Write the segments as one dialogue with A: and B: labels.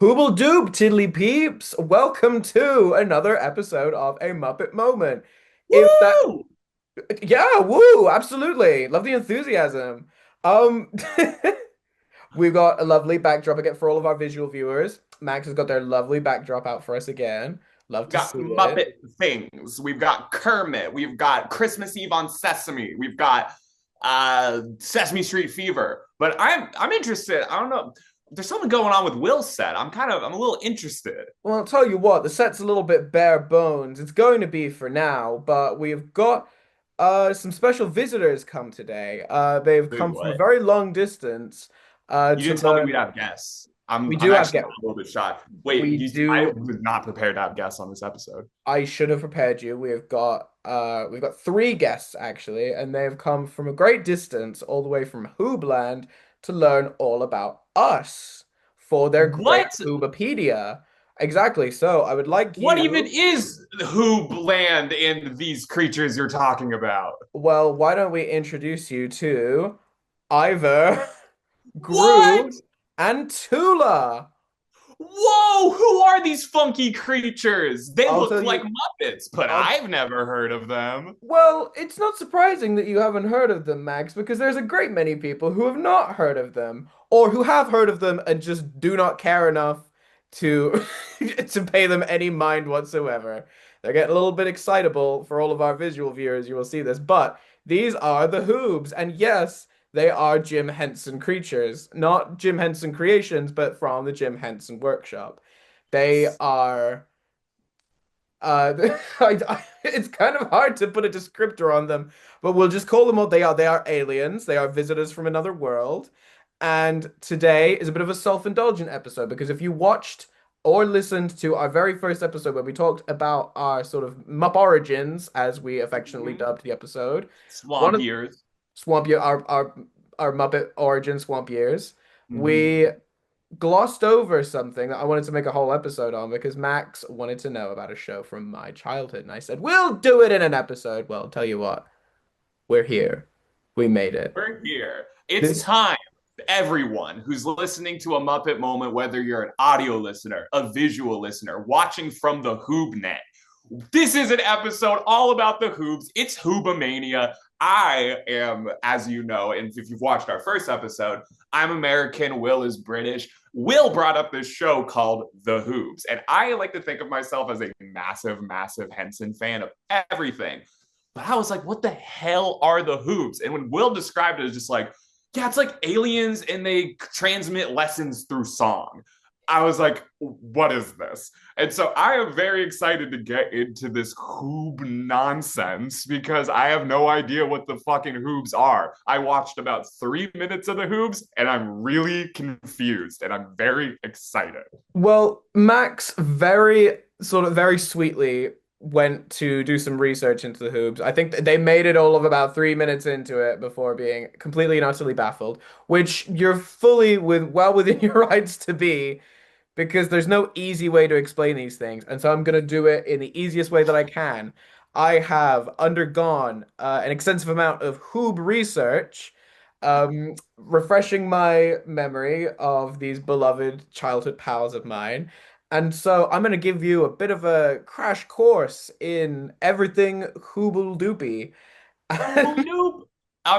A: Hooble-Doop, Tiddlypeeps! Welcome to another episode of A Muppet Moment. If that,
B: Woo!
A: yeah, woo, absolutely. Love the enthusiasm. Um, we've got a lovely backdrop again for all of our visual viewers. Max has got their lovely backdrop out for us again. Love
B: We've
A: to
B: got
A: see it.
B: Muppet things. We've got Kermit. We've got Christmas Eve on Sesame. We've got Sesame Street Fever. But I'm interested. I don't know. There's something going on with Will's set. I'm a little interested.
A: Well, I'll tell you what, the set's a little bit bare bones. It's going to be for now, but we've got some special visitors come today. They've
B: Wait,
A: come from a
B: what?
A: very long distance
B: You
A: to
B: didn't tell me we'd
A: learn.
B: have guests.
A: We
B: I'm
A: do have
B: actually
A: get
B: a little bit shocked.
A: we
B: I
A: do.
B: was not prepared to have guests on this episode.
A: I should have prepared you. We've got three guests actually, and they've come from a great distance, all the way from Hoobland, to learn all about us for their great
B: What?
A: Hoobapedia. Exactly. So I would like
B: What even
A: you.
B: is Hoob Land and these creatures you're talking about?
A: Well, why don't we introduce you to Ivor,
B: What?
A: Gru, and Tula?
B: Whoa, who are these funky creatures? They
A: I'll
B: look
A: tell
B: like
A: you.
B: Muppets, but
A: I'll
B: I've never heard of them.
A: Well, it's not surprising that you haven't heard of them, Max, because there's a great many people who have not heard of them, or who have heard of them and just do not care enough to to pay them any mind whatsoever. They're getting a little bit excitable for all of our visual viewers. You will see this, but these are the Hoobs, and yes, they are Jim Henson creatures, not Jim Henson creations, but from the Jim Henson workshop. They are. It's kind of hard to put a descriptor on them, but we'll just call them what they are. They are aliens. They are visitors from another world. And today is a bit of a self-indulgent episode because if you watched or listened to our very first episode where we talked about our sort of Mupp origins, as we affectionately
B: Mhm.
A: dubbed the episode, one
B: Swamp
A: of
B: years.
A: Swamp Year, our Muppet origin Swamp Years,
B: Mhm.
A: we glossed over something that I wanted to make a whole episode on because Max wanted to know about a show from my childhood. And I said, we'll do it in an episode. Well, tell you what, we're here. We made it.
B: We're here. It's
A: This,
B: time. Everyone who's listening to a Muppet moment, whether you're an audio listener, a visual listener, watching from the HoobNet, this is an episode all about the Hoobs. It's Hoobamania. I am, as you know, and if you've watched our first episode, I'm American. Will is British. Will brought up this show called The Hoobs. And I like to think of myself as a massive, massive Henson fan of everything. But I was like, what the hell are the Hoobs? And when Will described it, it's just like, yeah, it's like aliens and they transmit lessons through song. I was like, what is this? And so I am very excited to get into this Hoob nonsense because I have no idea what the fucking Hoobs are. I watched about 3 minutes of the Hoobs and I'm really confused and I'm very excited.
A: well, Max very sweetly went to do some research into the Hoobs. I think they made it all of about 3 minutes into it before being completely and utterly baffled, which you're fully well within your rights to be, because there's no easy way to explain these things. And so I'm going to do it in the easiest way that I can. I have undergone an extensive amount of Hoob research, refreshing my memory of these beloved childhood pals of mine. And so I'm going to give you a bit of a crash course in everything Hooble-Doopy.
B: Hoobily-Doop.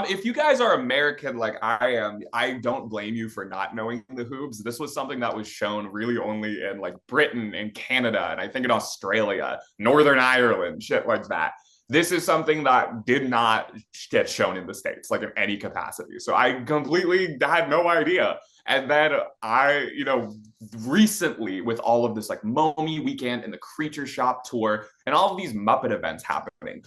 B: If you guys are American like I am, I don't blame you for not knowing the Hoobs. This was something that was shown really only in like Britain and Canada, and I think in Australia, Northern Ireland, shit like that. This is something that did not get shown in the States, like in any capacity. So I completely had no idea. And then recently with all of this like Momi weekend and the Creature Shop tour and all of these Muppet events happening,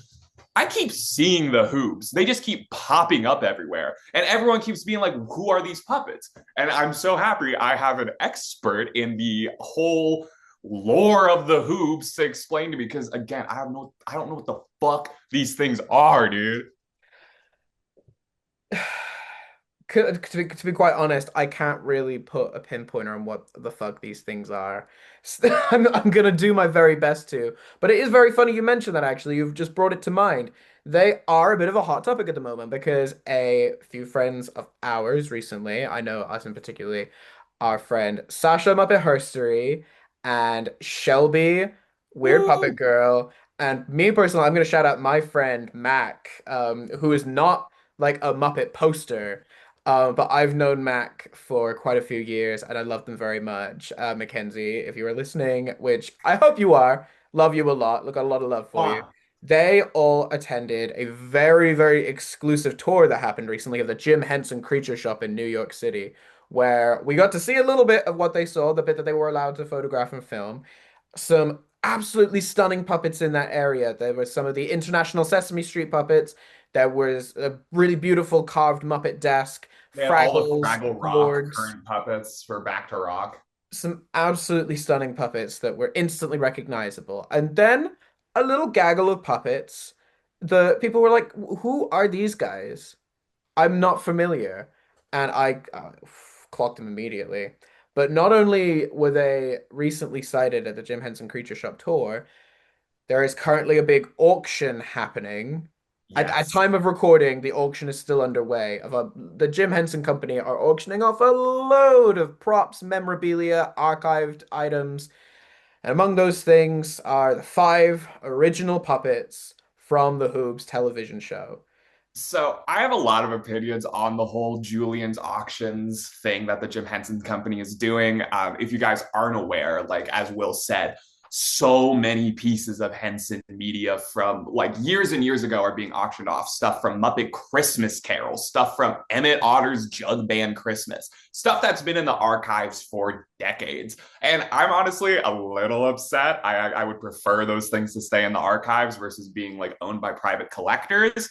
B: I keep seeing the Hoobs. They just keep popping up everywhere. And everyone keeps being like, who are these puppets? And I'm so happy I have an expert in the whole lore of the Hoobs to explain to me because again, I don't know what the fuck these things are, dude.
A: To be quite honest, I can't really put a pinpointer on what the fuck these things are. I'm gonna do my very best to, but it is very funny you mentioned that actually. You've just brought it to mind. They are a bit of a hot topic at the moment because a few friends of ours recently, I know us in particularly, our friend Sasha Muppet Herstory, and Shelby, Weird Puppet
B: Woo!
A: Girl, and me personally, I'm going to shout out my friend Mac, who is not like a Muppet poster, but I've known Mac for quite a few years, and I love them very much. Mackenzie, if you are listening, which I hope you are, love you a lot. Look, got a lot of love for you.
B: Ah,
A: They all attended a very, very exclusive tour that happened recently of the Jim Henson Creature Shop in New York City, where we got to see a little bit of what they saw, the bit that they were allowed to photograph and film. Some absolutely stunning puppets in that area. There were some of the international Sesame Street puppets. There was a really beautiful carved Muppet desk,
B: they had all the
A: Fraggles,
B: Fraggle Rock
A: boards,
B: current puppets for Back to Rock.
A: some absolutely stunning puppets that were instantly recognizable. And then a little gaggle of puppets. The people were like, "Who are these guys? I'm not familiar." And I clocked them immediately. But not only were they recently sighted at the Jim Henson Creature Shop tour, there is currently a big auction happening. At
B: Yes.
A: time of recording, the auction is still underway. The Jim Henson Company are auctioning off a load of props, memorabilia, archived items, and among those things are the five original puppets from the Hoobs television show.
B: So I have a lot of opinions on the whole Julian's auctions thing that the Jim Henson Company is doing. If you guys aren't aware, like as Will said, so many pieces of Henson media from like years and years ago are being auctioned off. Stuff from Muppet Christmas Carols, stuff from Emmett Otter's Jug Band Christmas, stuff that's been in the archives for decades. And I'm honestly a little upset. I would prefer those things to stay in the archives versus being like owned by private collectors.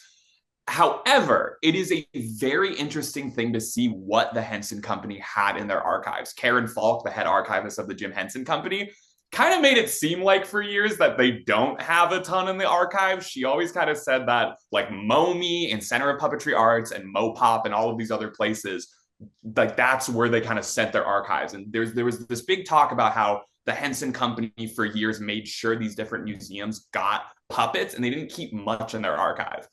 B: However, it is a very interesting thing to see what the Henson Company had in their archives. Karen Falk, the head archivist of the Jim Henson Company, kind of made it seem like for years that they don't have a ton in the archives. She always kind of said that, like MoMI and Center of Puppetry Arts and Mopop and all of these other places, like that's where they kind of sent their archives. And there was this big talk about how the Henson Company for years made sure these different museums got puppets and they didn't keep much in their archive.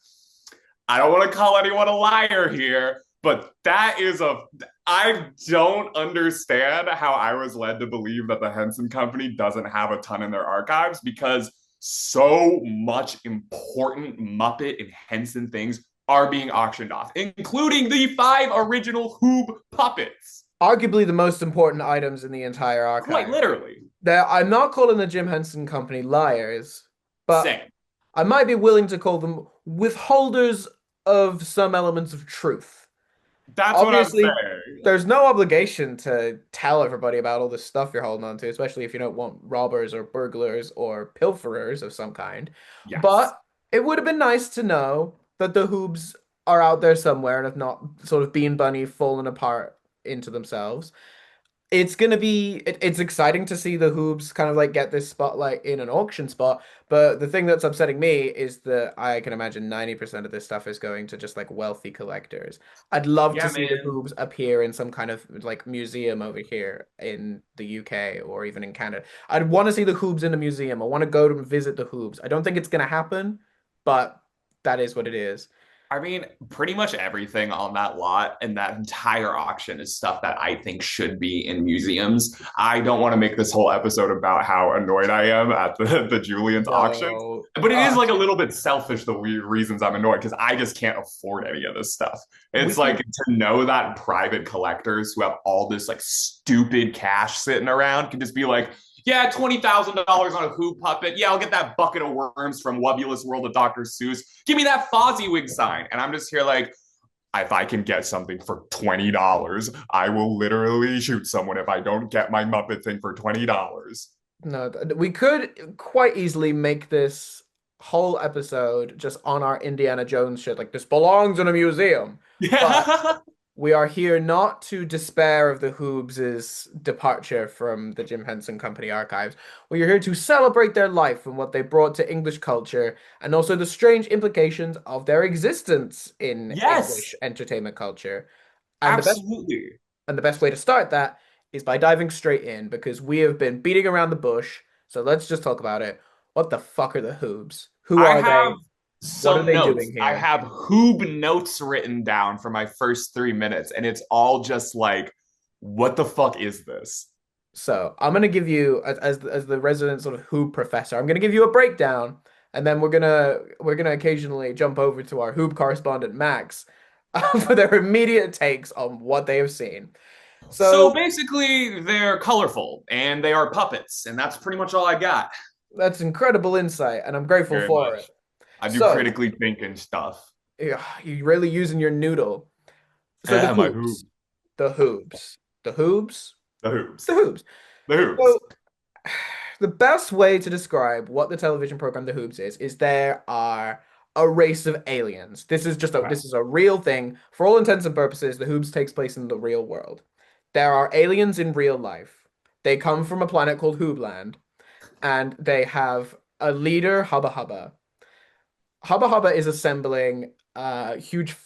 B: I don't want to call anyone a liar here, but that is a. I don't understand how I was led to believe that the Henson Company doesn't have a ton in their archives because so much important Muppet and Henson things are being auctioned off, including the five original Hoob puppets.
A: Arguably the most important items in the entire
B: Quite
A: archive.
B: literally.
A: I'm not calling the Jim Henson Company liars, but
B: Same.
A: I might be willing to call them withholders of some elements of truth.
B: That's what I'm
A: Obviously,
B: saying.
A: there's no obligation to tell everybody about all this stuff you're holding on to, especially if you don't want robbers or burglars or pilferers of some kind.
B: Yes.
A: But it would have been nice to know that the Hoobs are out there somewhere and have not sort of Bean Bunny fallen apart into themselves. It's exciting to see the Hoobs kind of like get this spotlight in an auction spot, but the thing that's upsetting me is that I can imagine 90% of this stuff is going to just like wealthy collectors. I'd love to
B: Yeah,
A: see the
B: man.
A: Hoobs appear in some kind of like museum over here in the UK or even in Canada. I'd want to see the Hoobs in a museum. I want to go to visit the Hoobs. I don't think it's gonna happen, but that is what it is.
B: I mean, pretty much everything on that lot and that entire auction is stuff that I think should be in museums. I don't want to make this whole episode about how annoyed I am at the Julian's auctions,
A: No.
B: but it is like a little bit selfish the reasons I'm annoyed because I just can't afford any of this stuff.
A: We
B: It's like
A: can
B: to know that private collectors who have all this like stupid cash sitting around can just be like, yeah, $20,000 on a Who puppet. Yeah, I'll get that bucket of worms from Wubulous World of Dr. Seuss. Give me that Fozziewig sign. And I'm just here like, if I can get something for $20, I will literally shoot someone if I don't get my Muppet thing for $20.
A: No, we could quite easily make this whole episode just on our Indiana Jones shit. Like, this belongs in a museum. But
B: Yeah.
A: we are here not to despair of the Hoobs' departure from the Jim Henson Company archives. We are here to celebrate their life and what they brought to English culture, and also the strange implications of their existence in
B: Yes,
A: English entertainment culture. And
B: absolutely.
A: the best way to start that is by diving straight in because we have been beating around the bush. So let's just talk about it. What the fuck are the Hoobs? Who
B: I
A: are
B: have
A: they? What are
B: some
A: they
B: notes.
A: doing
B: I
A: here?
B: have Hoob notes written down for my first 3 minutes, and it's all just like What the fuck is this?
A: So I'm gonna give you as the resident sort of Hoob professor, I'm gonna give you a breakdown, and then we're gonna occasionally jump over to our Hoob correspondent Max for their immediate takes on what they have seen.
B: So
A: So
B: basically, they're colorful and they are puppets, and that's pretty much all I got.
A: that's incredible insight, and I'm grateful
B: Very
A: for it.
B: much. I do
A: So
B: critically think and stuff.
A: yeah, you're really using your noodle. So the
B: My hoop.
A: Hoobs, the Hoobs, the Hoobs,
B: The hoops.
A: the Hoobs.
B: The hoops.
A: So the best way to describe what the television program The Hoobs is there are a race of aliens.
B: Okay.
A: This is a real thing. For all intents and purposes, The Hoobs takes place in the real world. There are aliens in real life. They come from a planet called Hoobland, and they have a leader, Hubba Hubba. Hubba Hubba is assembling a huge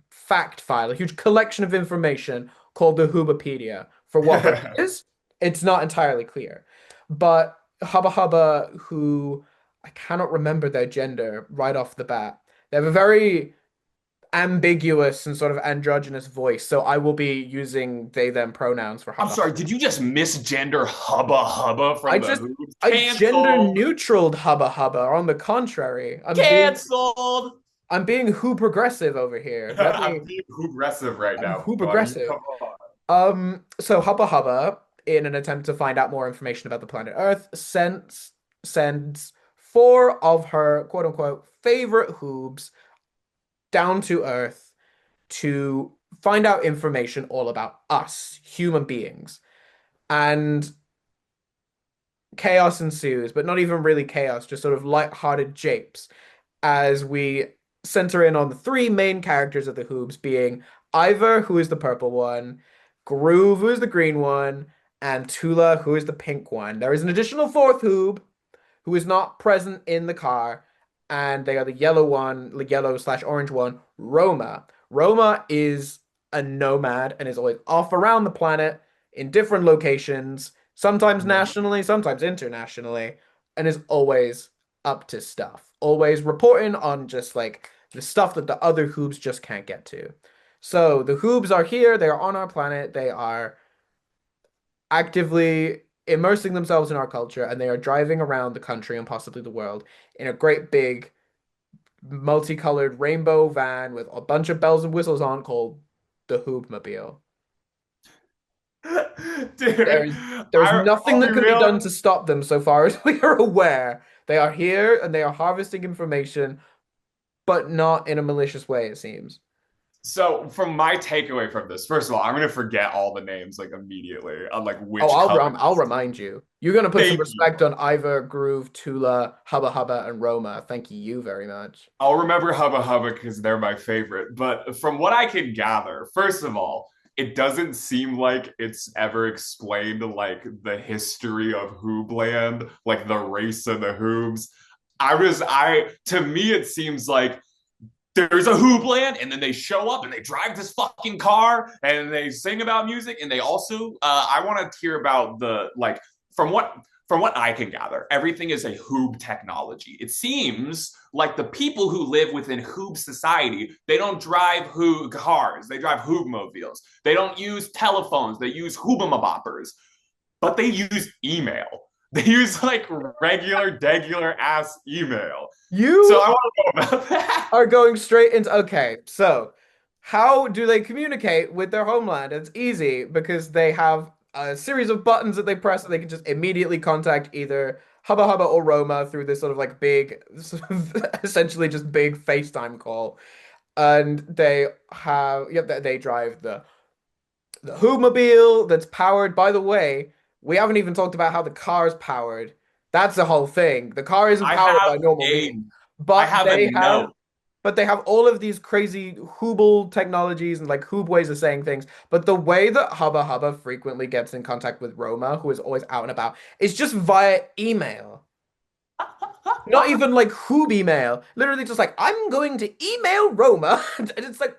A: fact file, a huge collection of information called the Hoobapedia. For what purpose? It's not entirely clear. But Hubba Hubba, who I cannot remember their gender right off the bat, they have a very ambiguous and sort of androgynous voice. So I will be using they them pronouns for
B: I'm
A: Hubba
B: sorry,
A: Hubba.
B: did you just misgender Hubba Hubba
A: I
B: from the
A: just
B: hoops?
A: I gender
B: Canceled.
A: neutraled Hubba Hubba. On the contrary,
B: Canceled.
A: I'm being who progressive over here.
B: I'm being aggressive right
A: I'm
B: now,
A: who
B: buddy.
A: progressive.
B: Come on.
A: So Hubba Hubba, in an attempt to find out more information about the planet Earth, sends four of her quote unquote favorite hoobs down to Earth to find out information all about us, human beings. And chaos ensues, but not even really chaos, just sort of light-hearted japes as we center in on the three main characters of the Hoobs being Ivor, who is the purple one, Groove, who is the green one, and Tula, who is the pink one. There is an additional fourth Hoob who is not present in the car, and they are the yellow one, the yellow slash orange one, Roma. Roma is a nomad and is always off around the planet in different locations, sometimes
B: Mhm.
A: nationally, sometimes internationally, and is always up to stuff. Always reporting on just like the stuff that the other Hoobs just can't get to. So the Hoobs are here, they are on our planet, they are actively immersing themselves in our culture, and they are driving around the country and possibly the world in a great big multicolored rainbow van with a bunch of bells and whistles on called the Hoobmobile.
B: Dude,
A: There's there's nothing
B: I'll be
A: that can be
B: real.
A: done to stop them so far as we are aware. They are here and they are harvesting information, but not in a malicious way, it seems.
B: So, from my takeaway from this, first of all, I'm gonna forget all the names like immediately on like
A: Oh,
B: which color.
A: I'll remind you. You're gonna put some
B: Thank you.
A: respect on Ivor, Groove, Tula, Hubba Hubba, and Roma. Thank you very much.
B: I'll remember Hubba Hubba because they're my favorite. But from what I can gather, first of all, it doesn't seem like it's ever explained like the history of Hoobland, like the race of the Hoobs. To me, it seems like there's a Hoobland, and then they show up and they drive this fucking car and they sing about music, and they also I want to hear about the like from what from what I can gather, everything is a Hoob technology. It seems like the people who live within Hoob society, they don't drive Hoob cars, they drive Hoobmobiles. They don't use telephones, they use Hoobamaboppers, but they use email. They use like regular ass email. So
A: You
B: I want to know about that.
A: are going straight into okay, so how do they communicate with their homeland? It's easy because they have a series of buttons that they press that they can just immediately contact either Hubba Hubba or Roma through this sort of like big, sort of essentially just big FaceTime call. And they have, yep, they drive the Hoobmobile that's powered. By the way, we haven't even talked about how the car's powered. That's the whole thing. The car isn't
B: I
A: powered
B: have
A: by normal
B: a
A: means,
B: I
A: but
B: have a note.
A: they have all of these crazy Hooble technologies and like Hoob ways of saying things. But the way that Hubba Hubba frequently gets in contact with Roma, who is always out and about, is just via email. Not even like Hoob email. Literally just like, I'm going to email Roma. And it's like,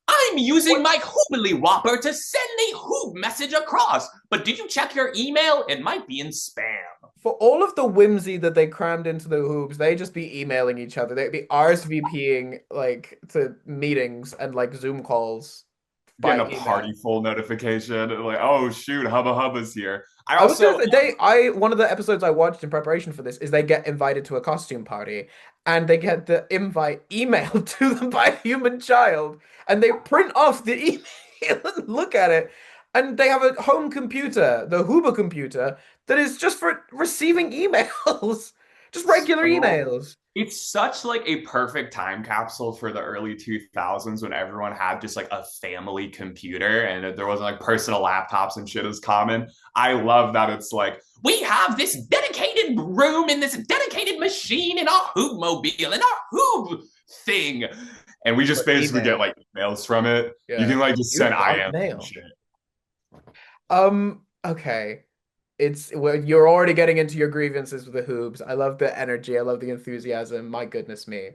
B: I'm using
A: what?
B: my Hoobily Whopper to send a Hoob message across. But did you check your email? It might be in spam.
A: For all of the whimsy that they crammed into the hoops, they just be emailing each other. They'd be RSVPing like to meetings and like Zoom calls
B: getting
A: by
B: a party
A: email.
B: full notification. Like, oh shoot, Hubba Hubba's here. I
A: I was gonna
B: also
A: say one of the episodes I watched in preparation for this is they get invited to a costume party and they get the invite emailed to them by a human child and they print off the email and look at it and they have a home computer, the Hooba computer, that is just for receiving emails, just regular
B: so
A: emails.
B: it's such like a perfect time capsule for the early 2000s when everyone had just like a family computer and there wasn't like personal laptops and shit as common. I love that it's like we have this dedicated room and this dedicated machine in our Hoob mobile and our Hoob thing. And we just
A: For
B: basically get
A: email.
B: like emails from it. You
A: Yeah.
B: can like just
A: You
B: send
A: got
B: IMs and
A: mail.
B: shit.
A: Okay. It's well, you're already getting into your grievances with the Hoobs. I love the energy. I love the enthusiasm. My goodness me.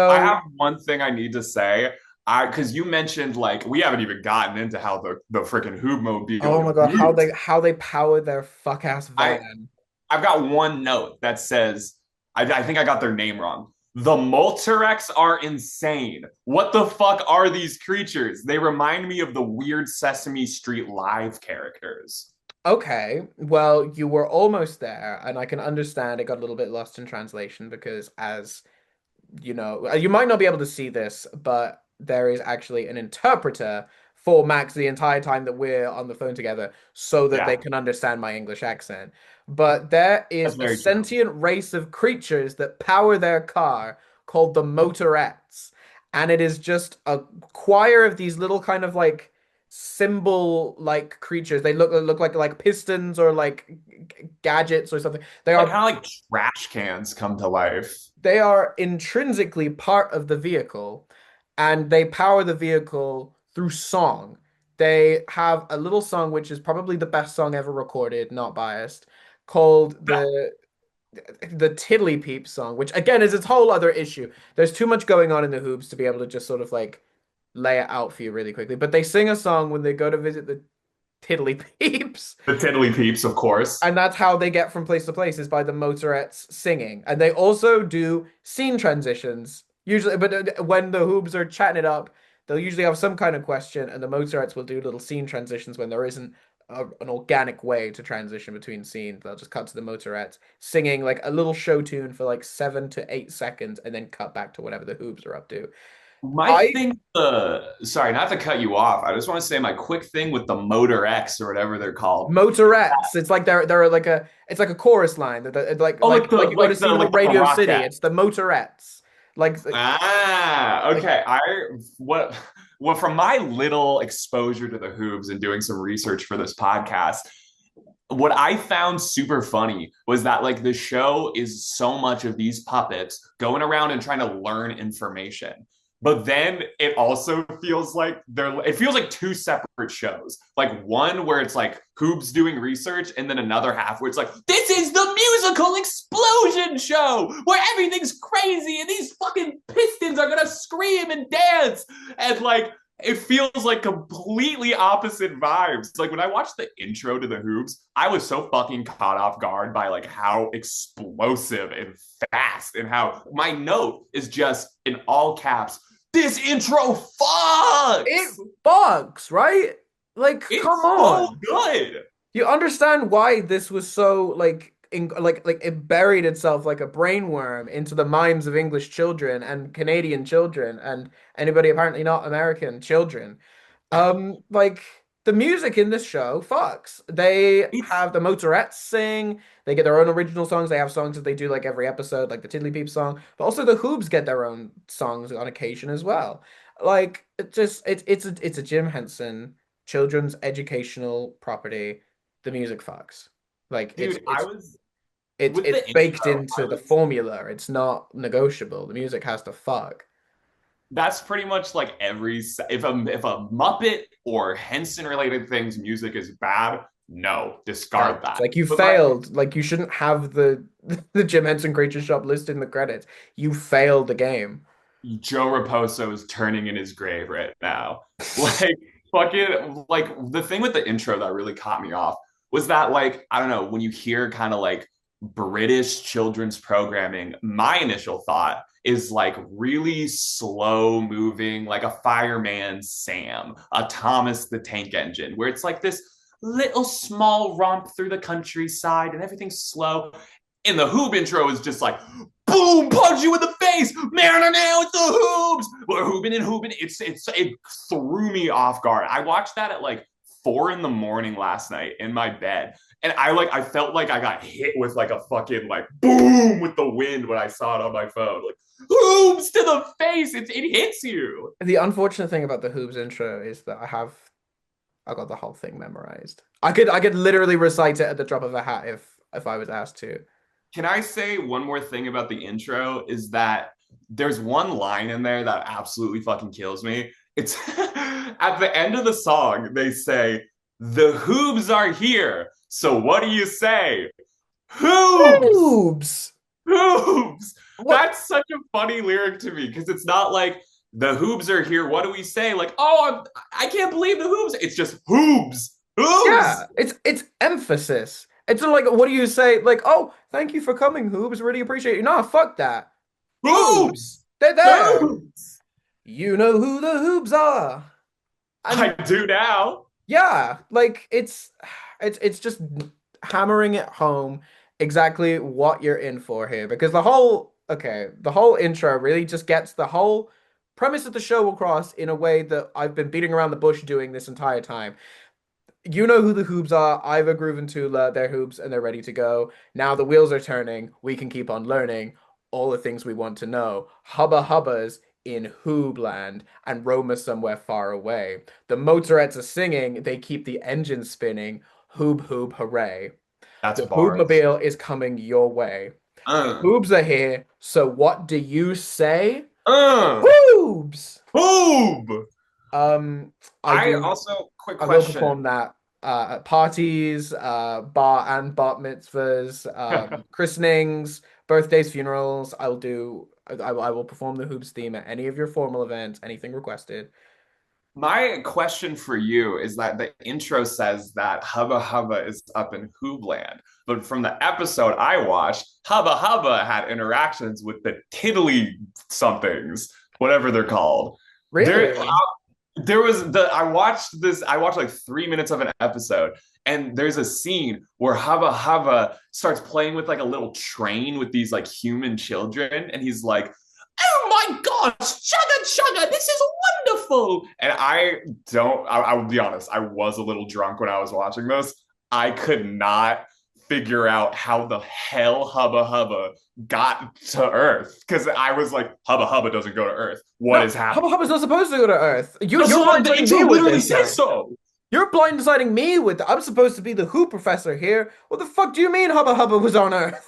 B: I
A: So,
B: have one thing I need to say. I because you mentioned like we haven't even gotten into how the freaking Hoob
A: oh
B: mobile
A: my God,
B: moves.
A: how they power their fuck ass
B: I
A: van.
B: I've got one note that says I think I got their name wrong. The Molterex are insane. What the fuck are these creatures? They remind me of the weird Sesame Street live characters.
A: Okay, well, you were almost there, and I can understand it got a little bit lost in translation because as you might not be able to see this, but there is actually an interpreter for Max the entire time that we're on the phone together so that they
B: Yeah,
A: can understand my English accent. But there
B: that's
A: is a
B: very true.
A: sentient race of creatures that power their car called the Motorettes. And it is just a choir of these little kind of like symbol like creatures. They look like pistons or like gadgets or something. They
B: Like
A: are
B: kind of like trash cans come to life.
A: they are intrinsically part of the vehicle and they power the vehicle through song. They have a little song which is probably the best song ever recorded, not biased, called the Tiddlypeeps song, which again is its whole other issue. There's too much going on in the Hoobs to be able to just sort of like lay it out for you really quickly. But they sing a song when they go to visit the Tiddlypeeps.
B: The Tiddlypeeps, of course.
A: And that's how they get from place to place is by the motorettes singing. And they also do scene transitions. Usually, but when the Hoobs are chatting it up, they'll usually have some kind of question, and the motorettes will do little scene transitions when there isn't an organic way to transition between scenes. They'll just cut to the motorettes singing like a little show tune for like 7 to 8 seconds, and then cut back to whatever the Hoobs are up to.
B: My
A: I
B: thing, sorry, not to cut you off. I just want to say my quick thing with the Motor X or whatever they're called.
A: Motorettes. It's like they're like a it's like a chorus line that like
B: Oh,
A: like you go to see little
B: like the
A: Radio City.
B: Rockette.
A: It's the Motorettes. Like
B: Ah,
A: like
B: okay. I what well from my little exposure to the Hoobs and doing some research for this podcast, what I found super funny was that like the show is so much of these puppets going around and trying to learn information. But then it also feels like it feels like two separate shows. Like one where it's like Hoobs doing research, and then another half where it's like, this is the musical explosion show where everything's crazy and these fucking pistons are gonna scream and dance. And like it feels like completely opposite vibes. Like when I watched the intro to the Hoobs, I was so fucking caught off guard by like how explosive and fast and how my note is just in all caps. This intro
A: it
B: fucks.
A: bugs, right? Like come
B: It's so
A: on.
B: good.
A: You understand why this was so like like it buried itself like a brainworm into the minds of English children and Canadian children and anybody apparently not American children. Like the music in this show fucks. They
B: It's
A: have the Motorettes sing. They get their own original songs. They have songs that they do like every episode, like the Tiddlypeep song. But also the Hoobs get their own songs on occasion as well. Like it's a Jim Henson children's educational property. The music fucks. Like
B: dude, I was with
A: it's
B: the
A: baked
B: intro,
A: into
B: I
A: the
B: was
A: formula. It's not negotiable. The music has to fuck.
B: that's pretty much like if a Muppet or Henson related things music is bad, no,
A: No,
B: discard
A: it's
B: that.
A: like you
B: But like
A: failed. Like you shouldn't have the the Jim Henson Creature Shop listed in the credits. You failed the game.
B: Joe Raposo is turning in his grave right now. Like fucking like the thing with the intro that really caught me off was that like I don't know when you hear kind of like British children's programming, my initial thought is like really slow moving, like a fireman Sam, a Thomas the Tank Engine, where it's like this little small romp through the countryside and everything's slow. And the Hoob intro is just like, boom, punch you in the face, man, now it's the Hoobs. We're hoobing and hoobing. It threw me off guard. I watched that at like 4 in the morning last night in my bed, and I felt like I got hit with like a fucking like boom with the wind when I saw it on my phone. Like Hoobs to the face, it hits you.
A: The unfortunate thing about the Hoobs intro is that I got the whole thing memorized. I could literally recite it at the drop of a hat if I was asked to.
B: Can I say one more thing about the intro? Is that there's one line in there that absolutely fucking kills me. It's at the end of the song, they say, the Hoobs are here. So what do you say? Hoobs!
A: Hoobs.
B: Hoobs!
A: What?
B: That's such a funny lyric to me because it's not like the Hoobs are here. What do we say? Like, oh, I can't believe the Hoobs. It's just Hoobs. Hoobs.
A: Yeah, it's emphasis. It's not like what do you say? Like, oh, thank you for coming, Hoobs. Really appreciate you. Nah, fuck that.
B: Hoobs.
A: Hoobs. They're there.
B: Hoobs.
A: You know who the Hoobs are.
B: I
A: And
B: do now.
A: yeah, like it's just hammering it home exactly what you're in for here because the whole intro really just gets the whole premise of the show across in a way that I've been beating around the bush doing this entire time. You know who the Hoobs are. Ivor, Groove, and Tula, they're Hoobs and they're ready to go. Now the wheels are turning. We can keep on learning all the things we want to know. Hubba Hubba's in Hoobland and Roma somewhere far away. The motorettes are singing. They keep the engine spinning. Hoob, hoob, hooray.
B: That's
A: The
B: bars.
A: Hoobmobile is coming your way. The
B: Uh,
A: Hoobs are here. So what do you say?
B: uh,
A: Hoobs!
B: Hoob.
A: Um, I
B: I
A: do.
B: also, quick
A: I will
B: question.
A: perform that at parties, bar and bat mitzvahs, christenings, birthdays, funerals. I will perform the Hoops theme at any of your formal events, anything requested.
B: My question for you is that the intro says that Hubba Hubba is up in Hoobland, but from the episode I watched, Hubba Hubba had interactions with the Tiddly somethings, whatever they're called. There,
A: Really?
B: there was the I watched this. I watched like 3 minutes of an episode, and there's a scene where Hubba Hubba starts playing with like a little train with these like human children, and he's like, "Oh my gosh, chugga chugga, this is wonderful!" And I don't. I will be honest. I was a little drunk when I was watching this. I could not figure out how the hell Hubba Hubba got to Earth because I was like, Hubba Hubba doesn't go to Earth. What
A: No,
B: is
A: Hubba
B: happening?
A: Hubba's not supposed to go to Earth.
B: That's
A: You're
B: what the
A: blindsiding me
B: intro
A: with
B: literally
A: this
B: says
A: now.
B: so.
A: You're blindsiding me with that. I'm supposed to be the Who professor here. What the fuck do you mean Hubba Hubba was on Earth?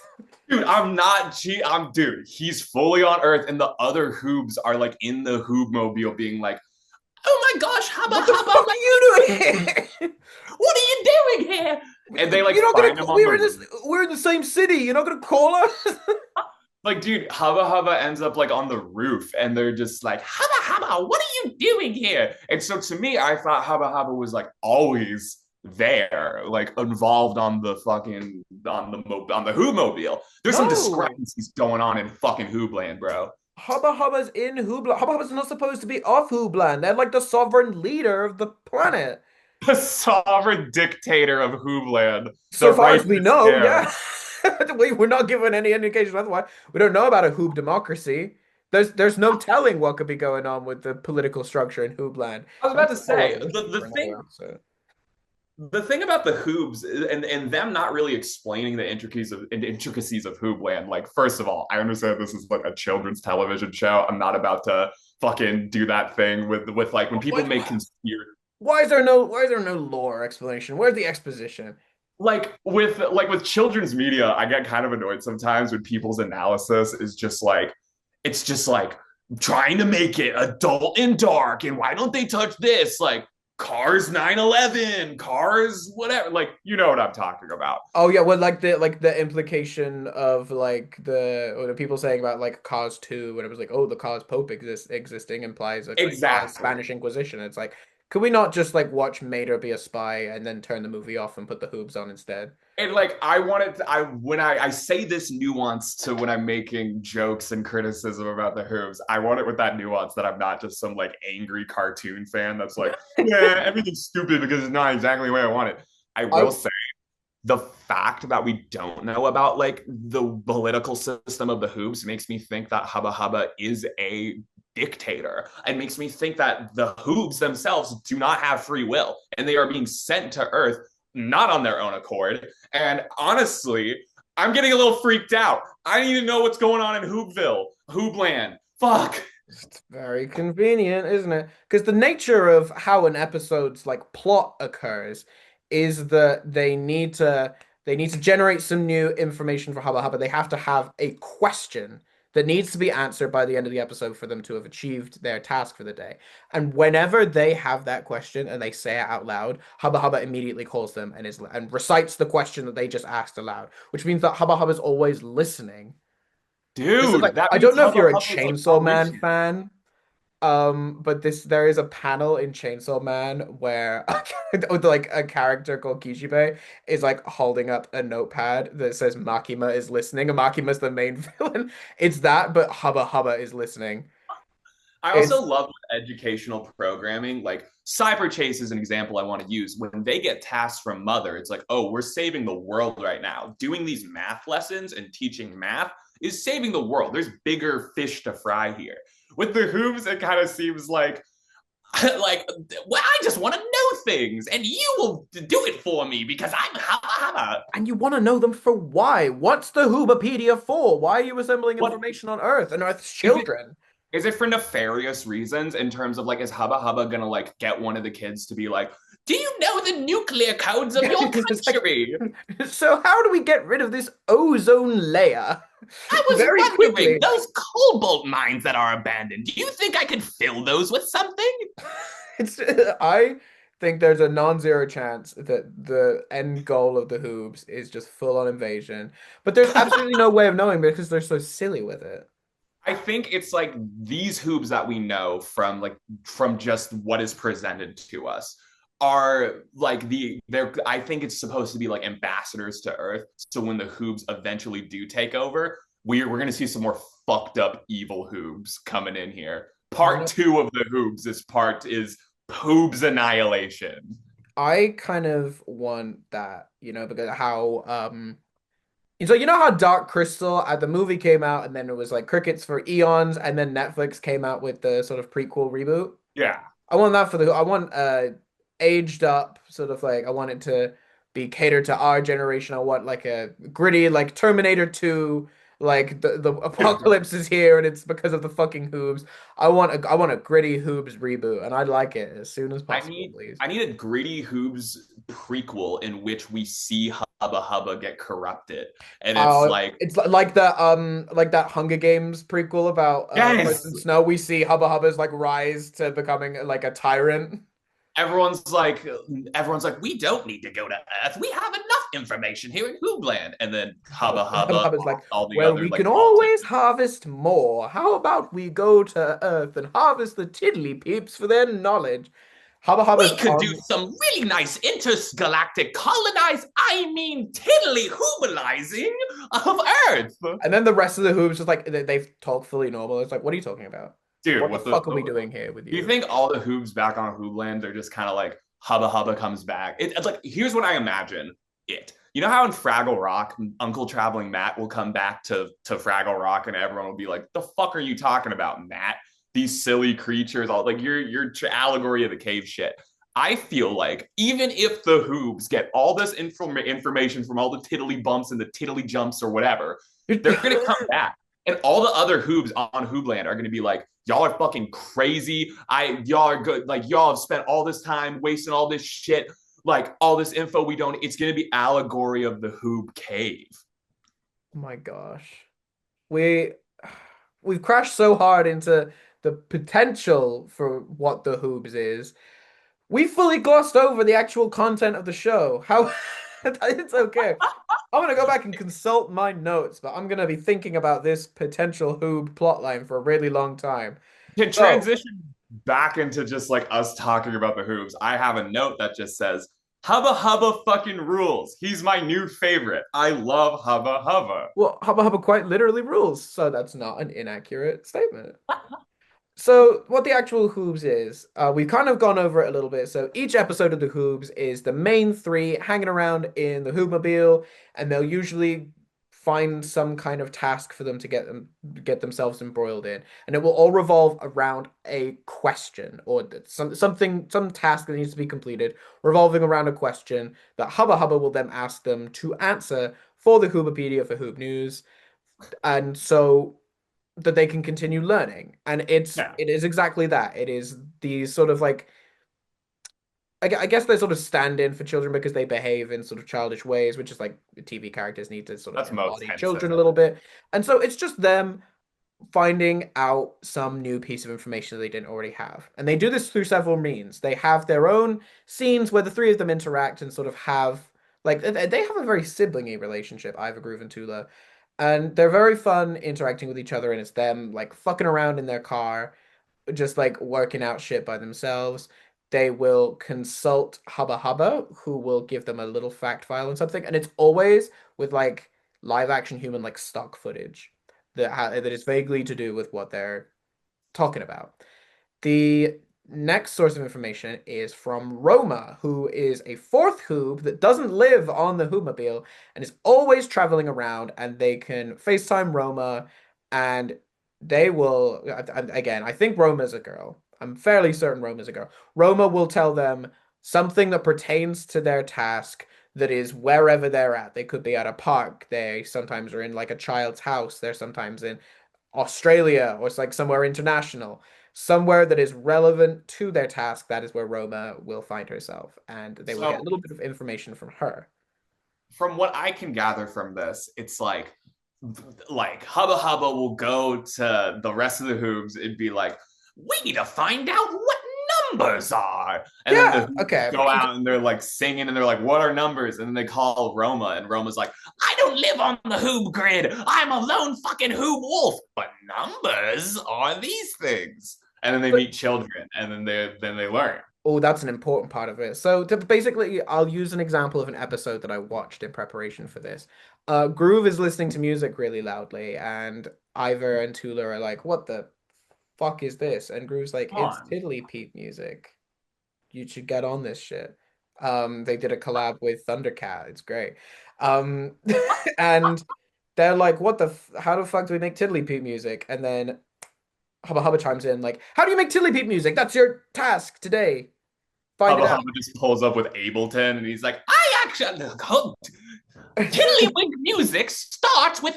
B: Dude, I'm not I'm dude, he's fully on Earth, and the other Hoobs are like in the Hoobmobile being like, oh my gosh, Hubba
A: What the
B: Hubba,
A: fuck are you doing here?
B: what are you doing here? And they like
A: You're not
B: find him
A: gonna.
B: on the roof.
A: We're in the same city. You're not gonna call us.
B: Like, dude, Hubba Hubba ends up like on the roof, and they're just like, Hubba Hubba, what are you doing here? And so to me, I thought Hubba Hubba was like always there, like involved on the fucking on the Hoobmobile. There's some
A: No,
B: discrepancies going on in fucking Hoobland, bro.
A: Hubba Hubba's in Hoobla. Hubba Hubba's not supposed to be off Hoobland. They're like the sovereign leader of the planet,
B: The sovereign dictator of Hoobland, the
A: so far as we
B: righteous
A: know.
B: heir.
A: Yeah, we're not given any indication otherwise. We don't know about a Hoob democracy. There's no telling what could be going on with the political structure in Hoobland.
B: I was about
A: That's
B: to
A: a whole
B: say
A: other issue for another episode.
B: the thing about the Hoobs and them not really explaining the intricacies of Hoobland. Like, first of all, I understand this is like a children's television show. I'm not about to fucking do that thing with like when people
A: What?
B: make conspiracy
A: Why is there no lore explanation? Where's the exposition?
B: like with children's media. I get kind of annoyed sometimes when people's analysis is just like it's just like trying to make it adult and dark, and why don't they touch this? Like Cars 911, Cars, whatever. Like, you know what I'm talking about.
A: Oh yeah, well like the implication of like the or the people saying about like cause 2 when it was like, oh, the cause Pope existing implies a like cause
B: Exactly.
A: Spanish Inquisition. It's like Could we not just like watch Mater be a spy and then turn the movie off and put the Hoobs on instead?
B: And like I wanted to, I when I say this nuance to when I'm making jokes and criticism about the Hooves, I want it with that nuance that I'm not just some like angry cartoon fan that's like, yeah, everything's stupid because it's not exactly the way I want it. I
A: I
B: will say the fact that we don't know about like the political system of the Hoobs makes me think that Hubba Hubba is a dictator. It makes me think that the Hoobs themselves do not have free will and they are being sent to Earth not on their own accord. And honestly, I'm getting a little freaked out. I need to know what's going on in Hoobville, Hoobland. Fuck.
A: It's very convenient, isn't it? Because the nature of how an episode's like plot occurs is that they need to generate some new information for Hubba Hubba. They have to have a question that needs to be answered by the end of the episode for them to have achieved their task for the day. And whenever they have that question and they say it out loud, Hubba Hubba immediately calls them and recites the question that they just asked aloud, which means that Hubba Hubba is always listening. This is like
B: Dude, that
A: I
B: means
A: don't know if
B: Hubba
A: you're a
B: Hubba is like
A: Chainsaw Man
B: omniscient.
A: fan, but this there is a panel in Chainsaw Man where with like a character called Kishibe is like holding up a notepad that says Makima is listening, and Makima's the main villain. It's that, but Hubba Hubba is listening.
B: I
A: It's
B: also love educational programming. Like Cyber Chase is an example I want to use. When they get tasks from Mother, it's like, oh, we're saving the world right now. Doing these math lessons and teaching math is saving the world. There's bigger fish to fry here. With the Hoobs, it kind of seems like like well, I just want to know things, and you will do it for me because I'm haba haba.
A: and you want to know them for why? What's the Hoobapedia for? Why are you assembling
B: What
A: information on Earth and Earth's
B: is it?
A: children?
B: Is it for nefarious reasons in terms of like, is Hubba Hubba gonna like get one of the kids to be like, do you know the nuclear codes of your
A: It's like,
B: country?
A: so how do we get rid of this ozone layer
B: I was
A: very
B: wondering,
A: quickly?
B: those cobalt mines that are abandoned, do you think I could fill those with something?
A: It's I think there's a non-zero chance that the end goal of the Hoobs is just full-on invasion, but there's absolutely no way of knowing because they're so silly with it.
B: I think it's like these Hoobs that we know from just what is presented to us are like they're I think it's supposed to be like ambassadors to Earth. So when the Hoobs eventually do take over, we're gonna see some more fucked up evil Hoobs coming in here.
A: You
B: Part
A: know,
B: two of the Hoobs, this part is Hoobs annihilation.
A: I kind of want that, because how so you know how Dark Crystal at the movie came out and then it was like crickets for eons and then Netflix came out with the sort of prequel reboot.
B: Yeah.
A: I want that for the I want aged up sort of like I want it to be catered to our generation. I want like a gritty like Terminator 2 like the apocalypse is here and it's because of the fucking Hoobs. I want a gritty Hoobs reboot and I'd like it as soon as
B: I
A: possible,
B: need
A: please.
B: I need a gritty Hoobs prequel in which we see Hubba Hubba get corrupted. And it's like,
A: It's like that Hunger Games prequel about
B: yes,
A: President Snow. We see Hubba Hubba's like rise to becoming like a tyrant.
B: everyone's like everyone's like, we don't need to go to Earth. We have enough information here in Hoobland. And then Hubba
A: Hubba
B: Hubba,
A: Hubba's like,
B: all the
A: well,
B: other
A: we
B: like
A: can
B: Baltic.
A: always harvest more. How about we go to Earth and harvest the Tiddlypeeps for their knowledge? Hubba Hubba's
B: We could do
A: on,
B: some really nice intergalactic colonize, I mean tiddly hoobalizing of Earth.
A: and then the rest of the Hoobs just like they talk fully normal. It's like, what are you talking about?
B: Dude,
A: What the
B: what the
A: fuck are we doing here with
B: do you
A: you?
B: think all the Hoobs back on Hoobland are just kind of like Hubba Hubba comes back? It's like here's what I imagine it. You know how in Fraggle Rock, Uncle Traveling Matt will come back to Fraggle Rock, and everyone will be like, "The fuck are you talking about, Matt? These silly creatures, all like your allegory of the cave shit." I feel like even if the Hoobs get all this information from all the tiddly bumps and the tiddly jumps or whatever, they're gonna come back. And all the other Hoobs on Hoobland are going to be like, y'all are fucking crazy. Y'all are good. Like, y'all have spent all this time wasting all this shit, like all this info we don't. It's going to be allegory of the Hoob cave.
A: Oh my gosh. We we've crashed so hard into the potential for what the Hoobs is. We fully glossed over the actual content of the show. How it's okay. I'm gonna go back and consult my notes, but I'm gonna be thinking about this potential Hoob plotline for a really long time.
B: Can
A: So,
B: transition back into just like us talking about the Hoobs, I have a note that just says, Hubba Hubba fucking rules. He's my new favorite. I love Hubba Hubba.
A: Well, Hubba Hubba quite literally rules, so that's not an inaccurate statement. So, what the actual Hoobs is, we've kind of gone over it a little bit. So, each episode of the Hoobs is the main three hanging around in the Hoobmobile, and they'll usually find some kind of task for them to get themselves embroiled in, and it will all revolve around a question or some task that needs to be completed, revolving around a question that Hubba Hubba will then ask them to answer for the Hoobapedia for Hoob News, and so that they can continue learning. And
B: Yeah,
A: it is exactly that. It is these sort of like I guess they sort of stand in for children because they behave in sort of childish ways, which is like TV characters need to sort of
B: that's most
A: embody children a
B: Henson.
A: little bit. And so it's just them finding out some new piece of information that they didn't already have. And they do this through several means. They have their own scenes where the three of them interact and sort of have like they have a very siblingy relationship, Ivor Groove and Tula. And they're very fun interacting with each other, and it's them like fucking around in their car, just like working out shit by themselves. They will consult Hubba Hubba, who will give them a little fact file and something, and it's always with like live action human like stock footage that is vaguely to do with what they're talking about. The next source of information is from Roma, who is a fourth Hoob that doesn't live on the Hoobmobile and is always traveling around. And they can FaceTime Roma, and they will. Again, I think Roma's a girl. I'm fairly certain Roma's a girl. Roma will tell them something that pertains to their task that is wherever they're at. They could be at a park. They sometimes are in like a child's house. They're sometimes in Australia or it's like somewhere international, somewhere that is relevant to their task. That is where Roma will find herself, and they will get a
B: So,
A: little bit of information from her.
B: from what I can gather from this, it's like Hubba Hubba will go to the rest of the Hoobs and be like, we need to find out what numbers are. And then the
A: Yeah,
B: Hoobs
A: okay.
B: go out and they're like singing and they're like, what are numbers? And then they call Roma and Roma's like, I don't live on the Hoob grid. I'm a lone fucking Hoob wolf. But numbers are these things. And then they
A: But
B: meet children and then they learn.
A: oh, that's an important part of it. So basically, I'll use an example of an episode that I watched in preparation for this. Groove is listening to music really loudly, and Ivor and Tula are like, "What the fuck is this?" And Groove's like,
B: Come
A: "It's
B: on.
A: Tiddlypeep music. You should get on this shit." They did a collab with Thundercat. It's great. Um, and they're like, "What the? How the fuck do we make Tiddlypeep music?" And then Hubba Hubba chimes in, like, "How do you make Tiddlypeep music? That's your task today. Find it
B: Hubba
A: out."
B: Hubba just pulls up with Ableton and he's like, I actually Tiddlywink music starts with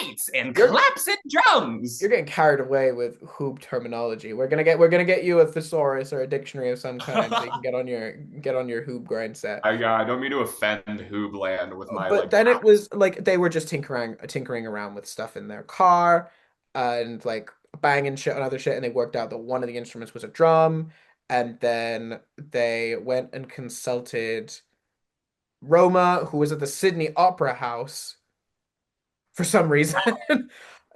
B: 808s and
A: You're
B: claps and drums.
A: you're getting carried away with hoop terminology. We're gonna get you a thesaurus or a dictionary of some kind so you can get on your hoop grind set.
B: I don't mean to offend Hoobland with my
A: But
B: like
A: then it was like they were just tinkering around with stuff in their car and like banging shit on other shit, and they worked out that one of the instruments was a drum, and then they went and consulted Roma, who was at the Sydney Opera House for some reason.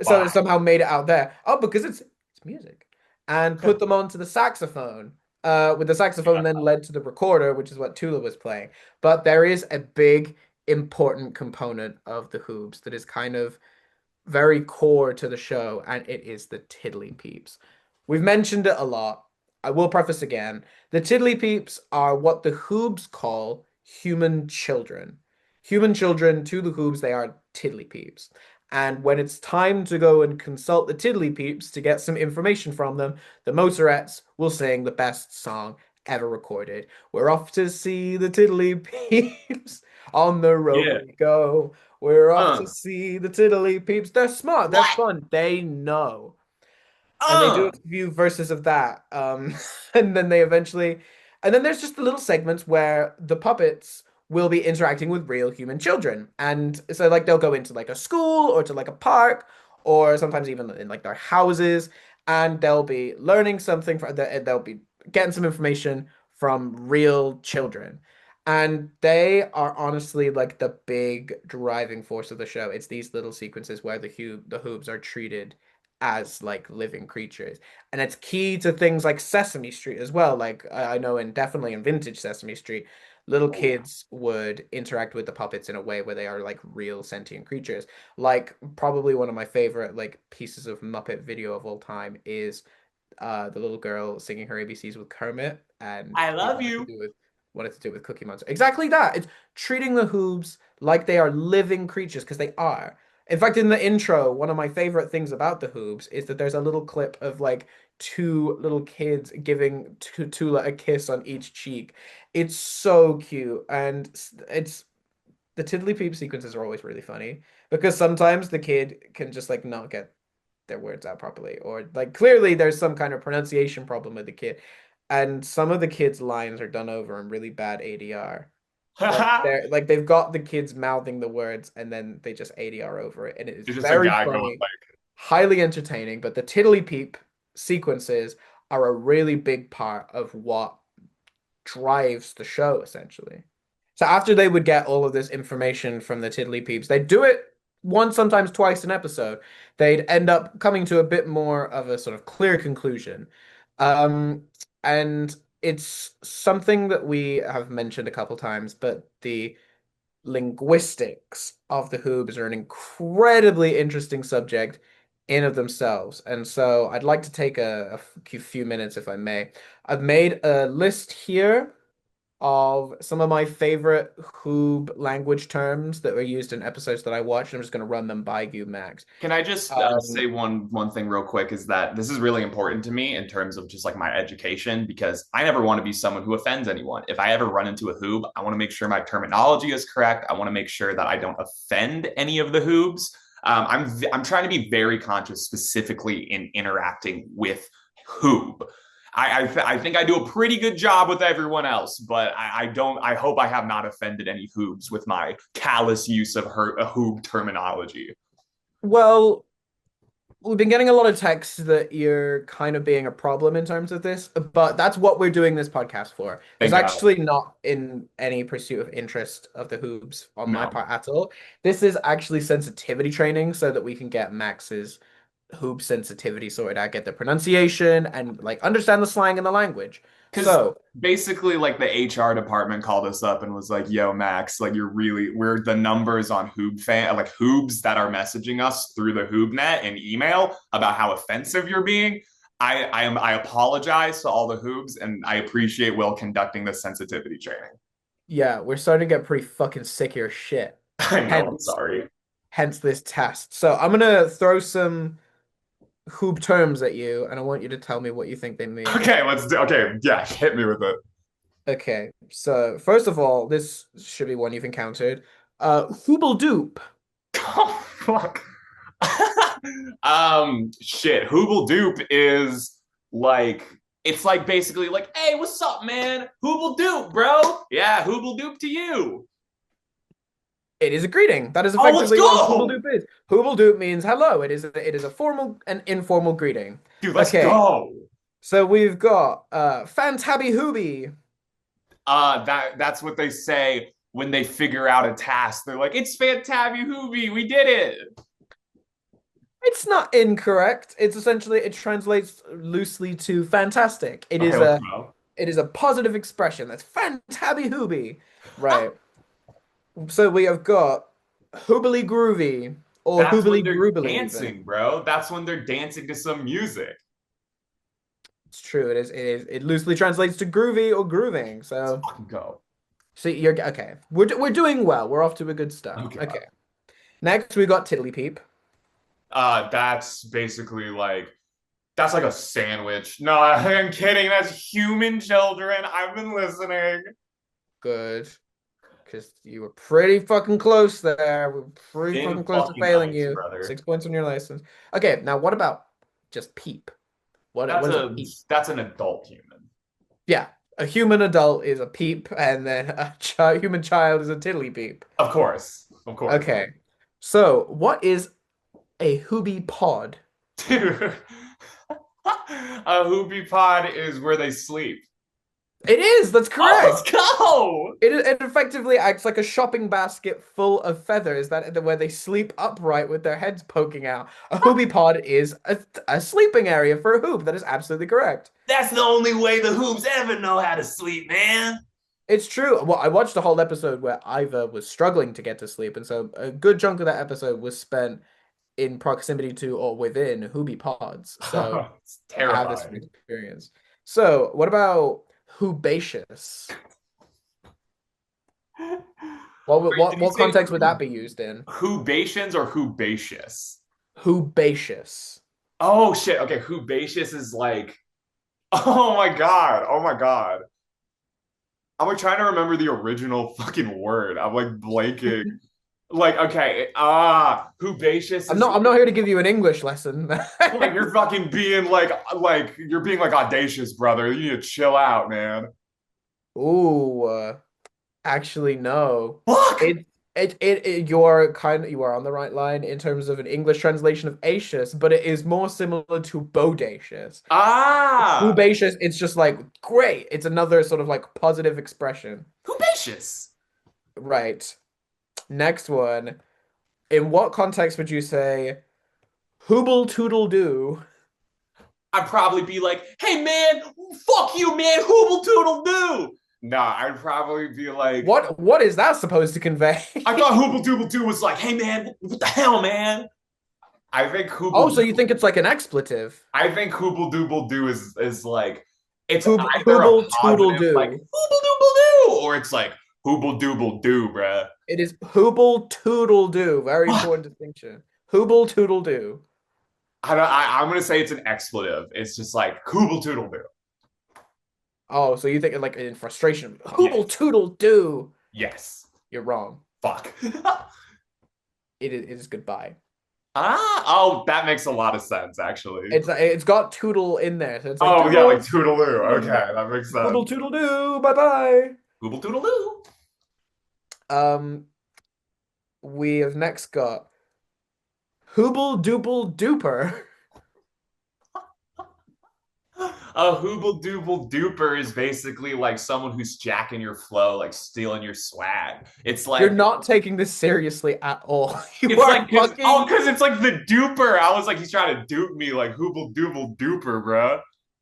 A: So it
B: why.
A: somehow made it out there. Oh, because it's music. And put them onto the saxophone. With the saxophone then led to the recorder, which is what Tula was playing. But there is a big important component of the Hoobs that is kind of very core to the show, and it is the Tiddlypeeps. We've mentioned it a lot. I will preface again. The Tiddlypeeps are what the Hoobs call human children. Human children to the Hoobs, they are Tiddlypeeps. And when it's time to go and consult the Tiddlypeeps to get some information from them, the Motorettes will sing the best song ever recorded. We're off to see the Tiddlypeeps. On the road
B: Yeah.
A: we go. We're off to
B: Uh.
A: see the Tiddlypeeps. They're smart. They're
B: What?
A: fun. They know. And they do
B: Uh.
A: a few verses of that. And then they eventually, and then there's just the little segments where the puppets will be interacting with real human children. And so like they'll go into like a school or to like a park or sometimes even in like their houses, and they'll be learning something they'll be getting some information from real children. And they are honestly like the big driving force of the show. It's these little sequences where the Hoobs are treated as like living creatures. And it's key to things like Sesame Street as well. Like I know in definitely in vintage Sesame Street, little
B: Oh,
A: kids would interact with the puppets in a way where they are like real sentient creatures. Like probably one of my favorite like pieces of Muppet video of all time is the little girl singing her ABCs with Kermit, and
B: I
A: it
B: love you.
A: wanted to do it with Cookie Monster. Exactly that. It's treating the Hoobs like they are living creatures because they are. In fact, in the intro, one of my favorite things about the Hoobs is that there's a little clip of like two little kids giving Tula a kiss on each cheek. It's so cute, and it's the Tiddly-Peep sequences are always really funny because sometimes the kid can just like not get their words out properly, or like clearly there's some kind of pronunciation problem with the kid, and some of the kids' lines are done over in really bad ADR. Like
B: It's
A: they've got the kids mouthing the words and then they just ADR over it, and it is
B: just a
A: very
B: guy going
A: funny,
B: like,
A: highly entertaining. But the Tiddly Peep sequences are a really big part of what drives the show essentially. So after they would get all of this information from the Tiddly Peeps, they'd do it once, sometimes twice an episode. They'd end up coming to a bit more of a sort of clear conclusion. Um, and it's something that we have mentioned a couple times, but the linguistics of the Hoobs are an incredibly interesting subject in of themselves. And so I'd like to take a few minutes, if I may. I've made a list here of some of my favorite Hoob language terms that were used in episodes that I watched. I'm just going to run them by you, Max.
B: can I just say
A: Um,
B: one thing real quick is that this is really important to me in terms of just like my education because I never want to be someone who offends anyone. If I ever run into a hoob, I want to make sure my terminology is correct. I want to make sure that I don't offend any of the hoobs. I'm trying to be very conscious specifically in interacting with hoob. I think I do a pretty good job with everyone else, but I don't. I hope I have not offended any hoobs with my callous use of her hoob terminology.
A: well, we've been getting a lot of texts that you're kind of being a problem in terms of this, but that's what we're doing this podcast for. It's
B: Thank God.
A: actually not in any pursuit of interest of the Hoobs on my
B: No.
A: part at all. This is actually sensitivity training so that we can get Max's Hoob sensitivity sorted out, get the pronunciation and like understand the slang and the language.
B: Because
A: So,
B: basically, like the HR department called us up and was like, "Yo, Max, like we're the numbers on like Hoobs that are messaging us through the HoobNet and email about how offensive you're being. I apologize to all the Hoobs, and I appreciate Will conducting the sensitivity training.
A: yeah, we're starting to get pretty fucking sick of your shit.
B: I know, I'm
A: Hence,
B: sorry.
A: hence this test. So I'm gonna throw some Hoob terms at you, and I want you to tell me what you think they mean.
B: Okay, let's do. Okay, yeah, hit me with it.
A: Okay, so first of all, this should be one you've encountered. Hooble-Doop.
B: Oh, fuck. Shit. Hooble-Doop is like it's like basically like, hey, what's up, man? Hooble-Doop, bro. Yeah, Hooble-Doop to you.
A: It is a greeting. That is
B: Oh, let's
A: effectively what a
B: go,
A: Hooble-Doop is. Hooble-Doop means hello. It is a formal and informal greeting.
B: dude. Let's
A: Okay,
B: go.
A: so we've got Fantabby Hoobie.
B: That's what they say when they figure out a task. They're like, it's Fantabby Hoobie, we did it.
A: It's not incorrect. It's essentially it translates loosely to fantastic. It
B: Okay,
A: is
B: let's
A: a
B: go.
A: it is a positive expression. That's Fantabby Hoobie. Right. So we have got Hoobily-Groovy or
B: That's when they're
A: Hoobily-Groobly even.
B: dancing, bro. That's when they're dancing to some music.
A: It's true. It loosely translates to groovy or grooving.
B: Let's
A: So
B: fucking go.
A: see you're okay. We're doing well. We're off to a good start.
B: Okay.
A: Okay. Next we got Tiddlypeep.
B: That's basically like that's like a sandwich. No, I'm kidding. That's human children. I've been listening.
A: Good. Because you were pretty fucking close there. We were pretty
B: Thin
A: fucking close to
B: fucking
A: failing
B: ice,
A: you.
B: brother.
A: 6 points on your license. Okay, now what about just peep? What
B: That's
A: is a
B: a
A: peep?
B: that's an adult human.
A: Yeah, a human adult is a peep, and then a human child is a tiddly peep.
B: Of course. Of course.
A: Okay, so what is a hoobie pod?
B: Dude. A hoopy pod is where they sleep.
A: It is. That's
B: Oh, let's
A: correct.
B: go.
A: It effectively acts like a shopping basket full of feathers where they sleep upright with their heads poking out. A hoobie pod is a sleeping area for a hoop. That is absolutely correct.
B: That's the only way the Hoobs ever know how to sleep, man.
A: It's true. Well, I watched a whole episode where Iva was struggling to get to sleep, and so a good chunk of that episode was spent in proximity to or within hoobie pods. So
B: It's
A: I have this
B: terrifying.
A: experience. So what about Hoobacious?
B: Wait, did you
A: What
B: say
A: context would that be used in?
B: Hoobations or Hoobacious?
A: Hoobacious.
B: Oh shit. Okay, Hoobacious is like, oh my god. Oh my god. I'm like trying to remember the original fucking word. I'm like blanking. Like, okay, Hoobacious is
A: I'm not here to give you an English lesson.
B: like you're fucking being like you're being like audacious, brother. You need to chill out, man.
A: Ooh, actually, no.
B: Fuck.
A: It, you are on the right line in terms of an English translation of acious, but it is more similar to bodacious.
B: Ah,
A: Boobacious, it's just like great. It's another sort of like positive expression.
B: Hoobacious.
A: Right. Next one. In what context would you say Hooble Toodle Doo?
B: I'd probably be like, hey man, fuck you, man, hooble doodle doo. Nah, I'd probably be like,
A: What is that supposed to convey?
B: I thought hooble doodle doo was like, hey man, what the hell, man? I think
A: Oh, so you think it's like an expletive?
B: hooble dooble doo is like it's either a
A: Hooble Toodle
B: positive like
A: Doo.
B: hooble dooble doo or it's like hooble dooble doo, bruh.
A: It is Hooble Toodle Doo. Very
B: Fuck.
A: important distinction. Hooble Toodle Doo.
B: I'm gonna say it's an expletive. It's just like hooble doodle doo.
A: Oh, so you think like in frustration, Hooble
B: Yes.
A: Toodle Doo.
B: Yes.
A: You're wrong.
B: Fuck.
A: It is goodbye.
B: Oh, that makes a lot of sense, actually.
A: It's got Toodle in there, so it's like
B: Oh yeah, like
A: Toodles.
B: toodaloo. Okay, that makes sense.
A: Hooble Toodle Doo. Bye bye.
B: Hooble toodaloo.
A: Um, we have next got Hooble Dooble Dooper.
B: A hooble dooble duper is basically like someone who's jacking your flow, like stealing your swag.
A: You're not taking this seriously at all. You
B: It's
A: are
B: like
A: fucking.
B: because it's like the duper. I was like, he's trying to dupe me, like hooble dooble duper, bro.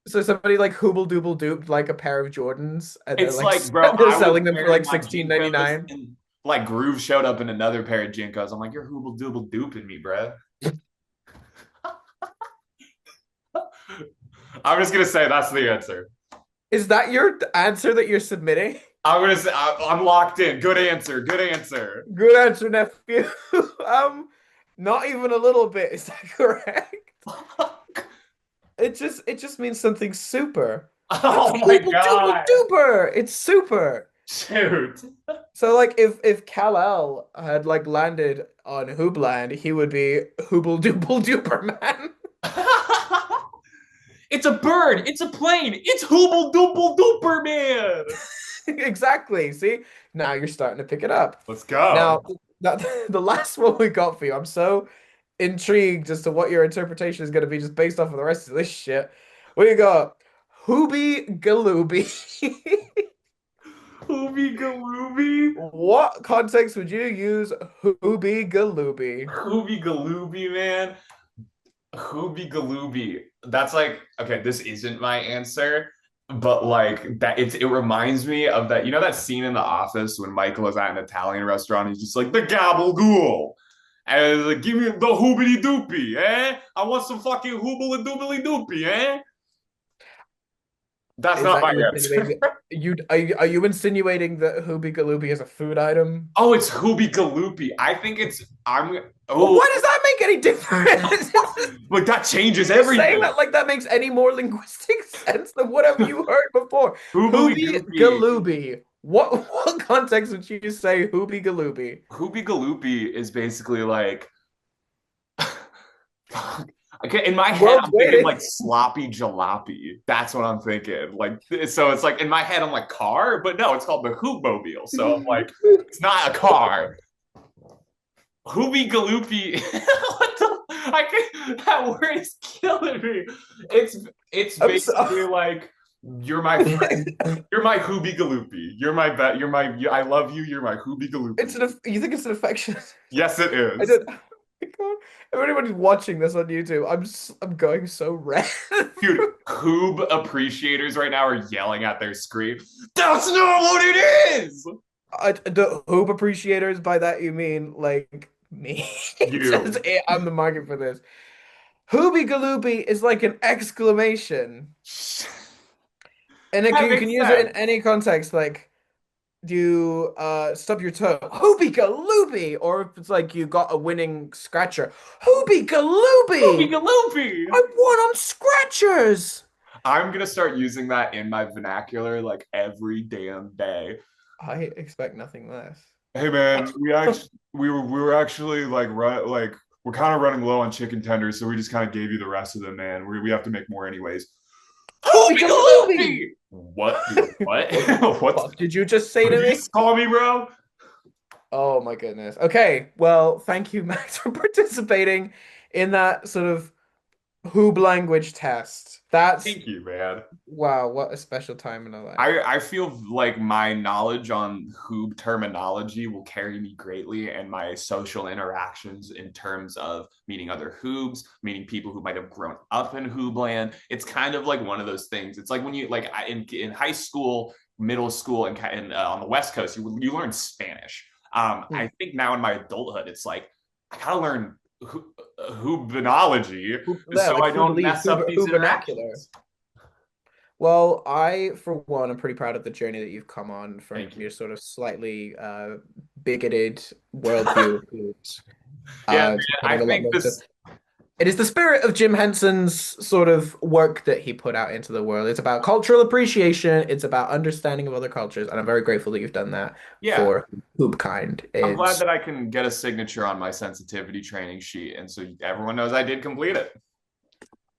A: So somebody like Hooble Dooble Dooped like a pair of Jordans, and they're
B: It's
A: like
B: like, bro,
A: they're
B: I was
A: selling them for
B: wearing
A: like
B: my
A: 16.99.
B: Jinkos and like Groove showed up in another pair of Jinkos. I'm like, you're hooble dooble duping me, bro. I'm just gonna say that's the answer.
A: Is that your answer that you're submitting?
B: I'm gonna say I'm locked in. Good answer. Good answer.
A: Good answer, nephew. Not even a little bit. Is that correct? It just means something super. It's
B: Oh my
A: Hooble Dooble
B: god.
A: Dooper. It's super.
B: Shoot.
A: So like if Kal-El had like landed on Hoobland, he would be Hooble Dooble Dooper man.
B: It's a bird. It's a plane. It's Hooble Dooble Dooper Man.
A: Exactly. See? Now you're starting to pick it up.
B: Let's go.
A: Now, that, the last one we got for you, I'm so intrigued as to what your interpretation is going to be just based off of the rest of this shit. We got Hooby Galooby.
B: Hoobie Galooby.
A: What context would you use Hooby Galooby?
B: Hoobie Galooby, man. Hoobie Galooby. That's like, okay, this isn't my answer, but like that it reminds me of that, you know that scene in The Office when Michael is at an Italian restaurant, he's just like the gabagool. And it's like, give me the hoobity doopy, eh? I want some fucking hoobly doobly doopy, eh? That's
A: Is
B: not
A: that
B: my
A: you
B: answer.
A: insinuating? Are you insinuating that Hooby Galooby is a food item?
B: Oh, it's hoobie galoopy. I think it's I'm
A: Well,
B: oh
A: why does that make any difference?
B: like that changes
A: You're saying
B: everything.
A: that like that makes any more linguistic sense than whatever you heard before.
B: Hoobly
A: Hooby
B: doopy.
A: Galooby. What context would you say Hooby Galooby?
B: Hoobie galoopy is basically like okay, in my head,
A: World's
B: I'm thinking like
A: greatest.
B: sloppy jalopy. That's what I'm thinking. Like, so it's like in my head, I'm like car, but no, it's called the Hoobmobile. So I'm like, it's not a car. Hoobie galoopy. What the? I can That word is killing me. It's
A: I'm so
B: basically like You're my friend. You're my Hoobie-Galoopy. You're my bet. You're my. I love you. You're my Hoobie-Galoopy.
A: You think it's an affection?
B: Yes, it
A: I
B: is.
A: don't. Oh my God. If anybody's watching this on YouTube, I'm going so red.
B: Dude, Hoob appreciators right now are yelling at their screen. That's not what it is.
A: The Hoob appreciators, by that you mean like me.
B: You.
A: I'm the market for this. Hoobie Galoopy is like an exclamation. And
B: That
A: you can
B: makes
A: use it in
B: sense.
A: any context, like you stub your toe, Hoobie Galoopy, or if it's like you got a winning scratcher, Hoobie Galoopy,
B: Hoobie-Galoopy.
A: I won on scratchers.
B: I'm gonna start using that in my vernacular like every damn day.
A: I expect nothing less.
B: Hey man, we were actually like we're kind of running low on chicken tenders, so we just kind of gave you the rest of them, man. We have to make more anyways.
A: Hoobie Galoopy!
B: Hoobie-Galoopy! What? What?
A: What the
B: What's
A: fuck did you just say to me?
B: please call me, bro?
A: Oh my goodness. Okay, well, thank you, Max, for participating in that sort of Hoob language test. That's
B: Thank you, man.
A: wow, what a special time in our life.
B: I feel like my knowledge on Hoob terminology will carry me greatly in my social interactions in terms of meeting other Hoobs, meeting people who might have grown up in Hoobland. It's kind of like one of those things. It's like when you like in high school, middle school, and on the West Coast, you learn Spanish.
A: Hmm.
B: I think now in my adulthood, it's like I gotta learn Hoobanology
A: Yeah,
B: so
A: like
B: I don't mess up these
A: Hoob vernacular.
B: interactions.
A: Well, I, for one, am pretty proud of the journey that you've come on from
B: Thank
A: your
B: you.
A: sort of slightly bigoted worldview of Hoobs
B: Yeah, man,
A: to
B: I
A: becoming a lot
B: think
A: more so.
B: this.
A: It is the spirit of Jim Henson's sort of work that he put out into the world. It's about cultural appreciation. It's about understanding of other cultures, and I'm very grateful that you've done that
B: Yeah,
A: for Hoobkind.
B: I'm glad
A: It's
B: that I can get a signature on my sensitivity training sheet, and so everyone knows I did complete it,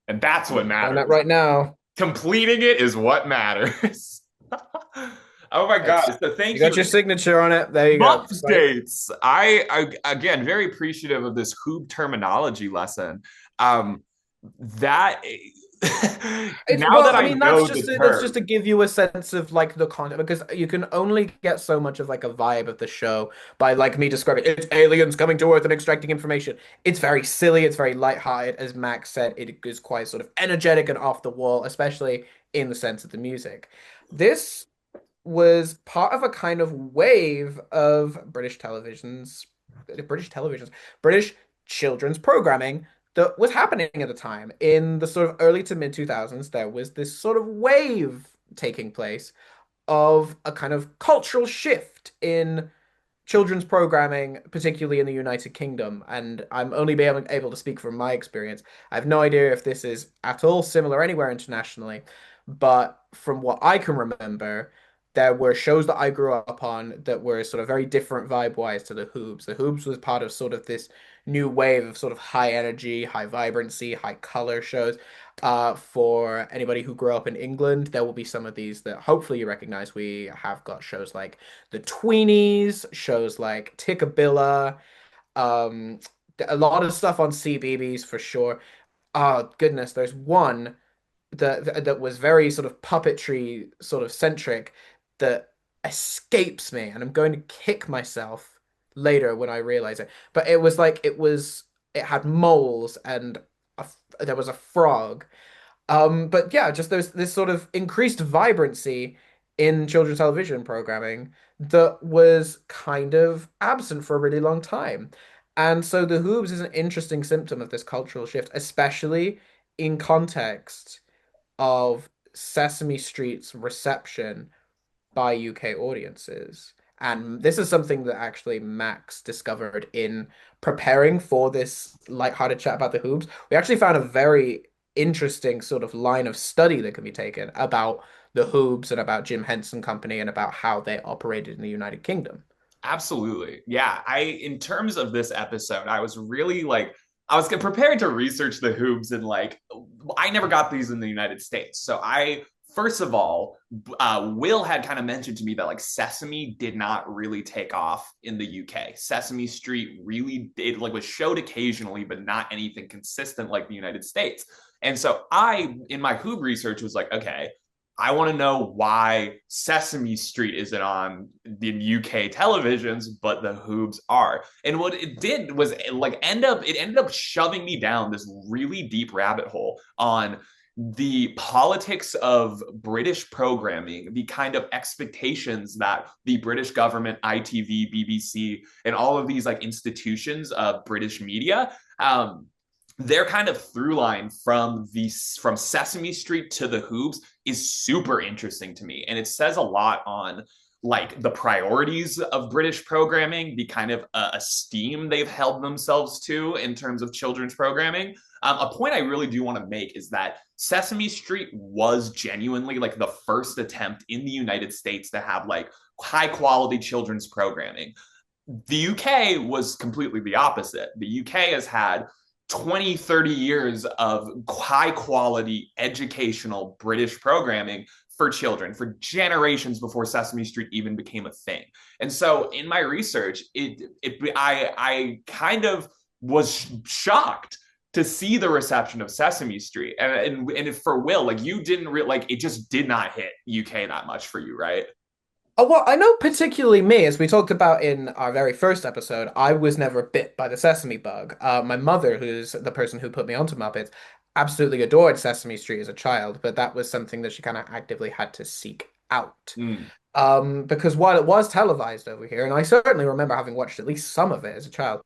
B: and that's what
A: done that
B: matters.
A: right now.
B: Completing it is what matters. Oh my
A: It's
B: God! So
A: you
B: thank
A: got
B: you.
A: your signature on it. There you go. Psych.
B: Updates. I again very appreciative of this Hoob terminology lesson. Um, that
A: It's
B: now
A: well,
B: that
A: I
B: I
A: mean,
B: know the
A: that's just
B: term,
A: to give you a sense of like the content because you can only get so much of like a vibe of the show by like me describing it's aliens coming to Earth and extracting information. It's very silly, it's very lighthearted, as Max said, it is quite sort of energetic and off the wall, especially in the sense of the music. This was part of a kind of wave of British televisions, British children's programming that was happening at the time. In the sort of early to mid 2000s, there was this sort of wave taking place of a kind of cultural shift in children's programming, particularly in the United Kingdom. And I'm only able to speak from my experience. I have no idea if this is at all similar anywhere internationally, but from what I can remember, there were shows that I grew up on that were sort of very different vibe-wise to the Hoobs. The Hoobs was part of sort of this new wave of sort of high energy, high vibrancy, high color shows. For anybody who grew up in England, there will be some of these that hopefully you recognize. We have got shows like the Tweenies, shows like Tickabilla, um, a lot of stuff on CBeebies for sure. Oh goodness, there's one that was very sort of puppetry sort of centric that escapes me, and I'm going to kick myself later when I realize it. But it was like it had moles and there was a frog but yeah, just there's this sort of increased vibrancy in children's television programming that was kind of absent for a really long time. And so the Hoobs is an interesting symptom of this cultural shift, especially in context of Sesame Street's reception by UK audiences. And this is something that actually Max discovered in preparing for this lighthearted chat about the Hoobs. We actually found a very interesting sort of line of study that can be taken about the Hoobs and about Jim Henson Company and about how they operated in the United Kingdom.
B: absolutely. Yeah, in terms of this episode, I was really like I was prepared to research the Hoobs and like I never got these in the United States. So I first of all, Will had kind of mentioned to me that like Sesame did not really take off in the UK. Sesame Street really it like was showed occasionally, but not anything consistent like the United States. And so I, in my Hoob research, was like, okay, I want to know why Sesame Street isn't on the UK televisions, but the Hoobs are. And what it did was it ended up shoving me down this really deep rabbit hole on the politics of British programming, the kind of expectations that the British government, ITV, BBC, and all of these like institutions of British media, their kind of through line from Sesame Street to the Hoobs is super interesting to me, and it says a lot on like the priorities of British programming, the kind of esteem they've held themselves to in terms of children's programming. A point I really do want to make is that Sesame Street was genuinely like the first attempt in the United States to have like high quality children's programming. The UK was completely the opposite. The UK has had 20, 30 years of high quality educational British programming for children for generations before Sesame Street even became a thing. And so in my research, I kind of was shocked to see the reception of Sesame Street. And for Will, like you didn't like it just did not hit UK that much for you, right?
A: Oh, well, I know particularly me, as we talked about in our very first episode, I was never bit by the sesame bug. My mother, who's the person who put me onto Muppets, absolutely adored Sesame Street as a child, but that was something that she kind of actively had to seek out.
B: Mm.
A: Because while it was televised over here, and I certainly remember having watched at least some of it as a child,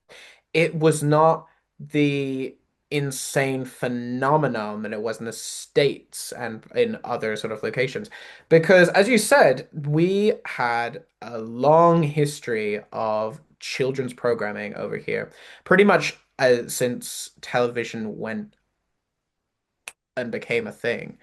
A: it was not the insane phenomenon that it was in the States and in other sort of locations. Because, as you said, we had a long history of children's programming over here, pretty much since television went and became a thing.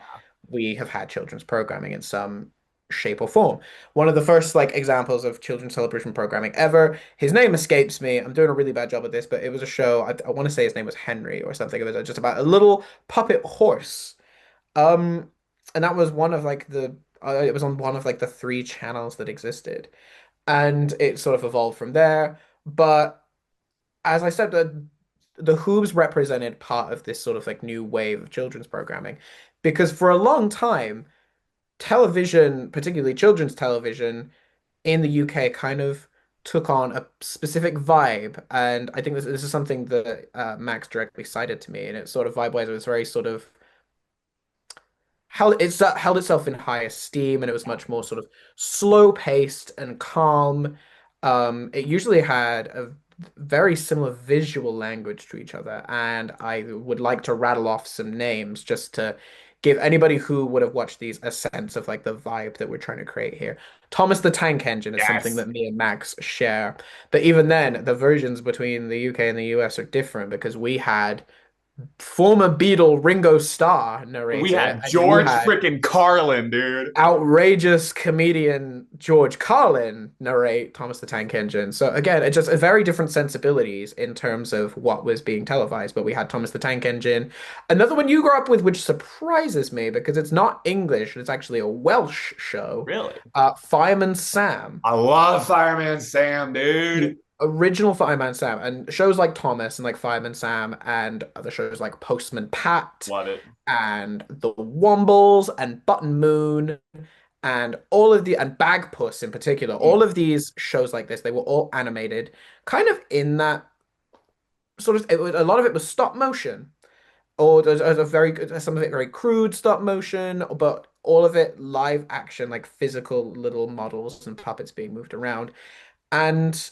A: We have had children's programming in some shape or form. One of the first like examples of children's television programming ever. His name escapes me. I'm doing a really bad job at this, but it was a show. I want to say his name was Henry or something. It was just about a little puppet horse. Um, and that was one of like the. It was on one of like the three channels that existed, and it sort of evolved from there. But as I said, the Hoobs represented part of this sort of like new wave of children's programming, because for a long time television, particularly children's television in the UK, kind of took on a specific vibe. And I think this is something that Max directly cited to me. And it sort of vibe-wise, it was very sort of held itself in high esteem, and it was much more sort of slow-paced and calm. It usually had a very similar visual language to each other, and I would like to rattle off some names just to give anybody who would have watched these a sense of like the vibe that we're trying to create here. Thomas the Tank Engine is something
B: Yes.
A: that me and Max share, but even then, the versions between the UK and the US are different because we had former Beatle Ringo Starr
B: We
A: narrate it,
B: had
A: and you
B: George
A: had
B: freaking Carlin, dude.
A: outrageous comedian George Carlin narrate Thomas the Tank Engine. So again, it's just a very different sensibilities in terms of what was being televised. But we had Thomas the Tank Engine. Another one you grew up with, which surprises me because it's not English, it's actually a Welsh show.
B: Really?
A: Fireman Sam.
B: I love Fireman Sam, dude.
A: The original Fireman Sam, and shows like Thomas and like Fireman Sam and other shows like Postman Pat
B: Love it.
A: and The Wombles and Button Moon and all of the and Bagpuss in particular, all
B: Mm.
A: of these shows like this, they were all animated kind of in that sort of a lot of it was stop motion, or there's a very good some of it very crude stop motion, but all of it live action, like physical little models and puppets being moved around. And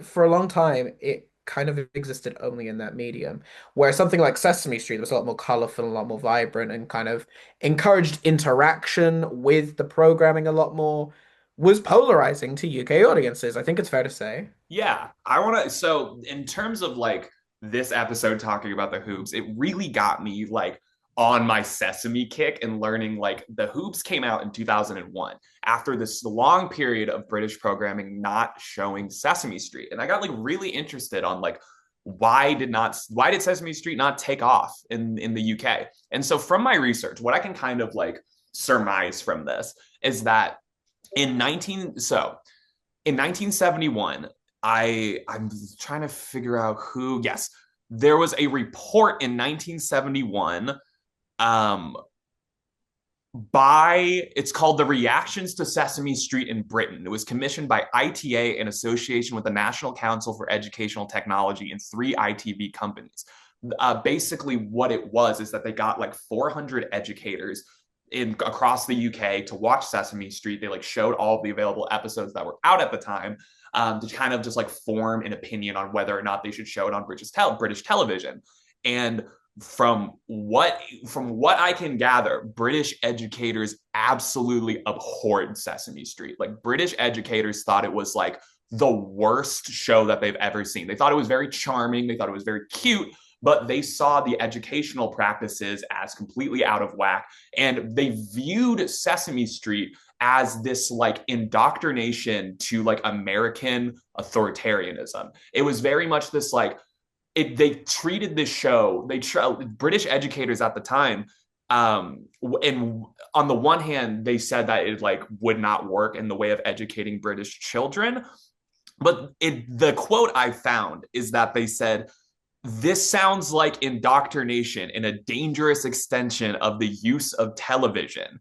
A: for a long time, it kind of existed only in that medium. Where something like Sesame Street was a lot more colorful, a lot more vibrant, and kind of encouraged interaction with the programming a lot more, was polarizing to UK audiences. I think it's fair to say.
B: Yeah, I want to. So, in terms of like this episode talking about the Hoobs, it really got me like on my Sesame kick and learning like the Hoobs came out in 2001 after this long period of British programming not showing Sesame Street. And I got like really interested on like why did Sesame Street not take off in the UK? And so from my research, what I can kind of like surmise from this is that in 19 so in 1971 I'm trying to figure out who. Yes, there was a report in 1971 um it's called The Reactions to Sesame Street in Britain. It was commissioned by ITA in association with the National Council for Educational Technology and three ITV companies. Basically, what it was is that they got like 400 educators in across the UK to watch Sesame Street. They like showed all of the available episodes that were out at the time, to kind of just like form an opinion on whether or not they should show it on British television. And from what I can gather, British educators absolutely abhorred Sesame Street. Like British educators thought it was like the worst show that they've ever seen. They thought it was very charming, they thought it was very cute, but they saw the educational practices as completely out of whack, and they viewed Sesame Street as this like indoctrination to like American authoritarianism. It was very much this like they treated this show, British educators at the time, and on the one hand they said that it like would not work in the way of educating British children, but the quote I found is that they said this sounds like indoctrination and a dangerous extension of the use of television.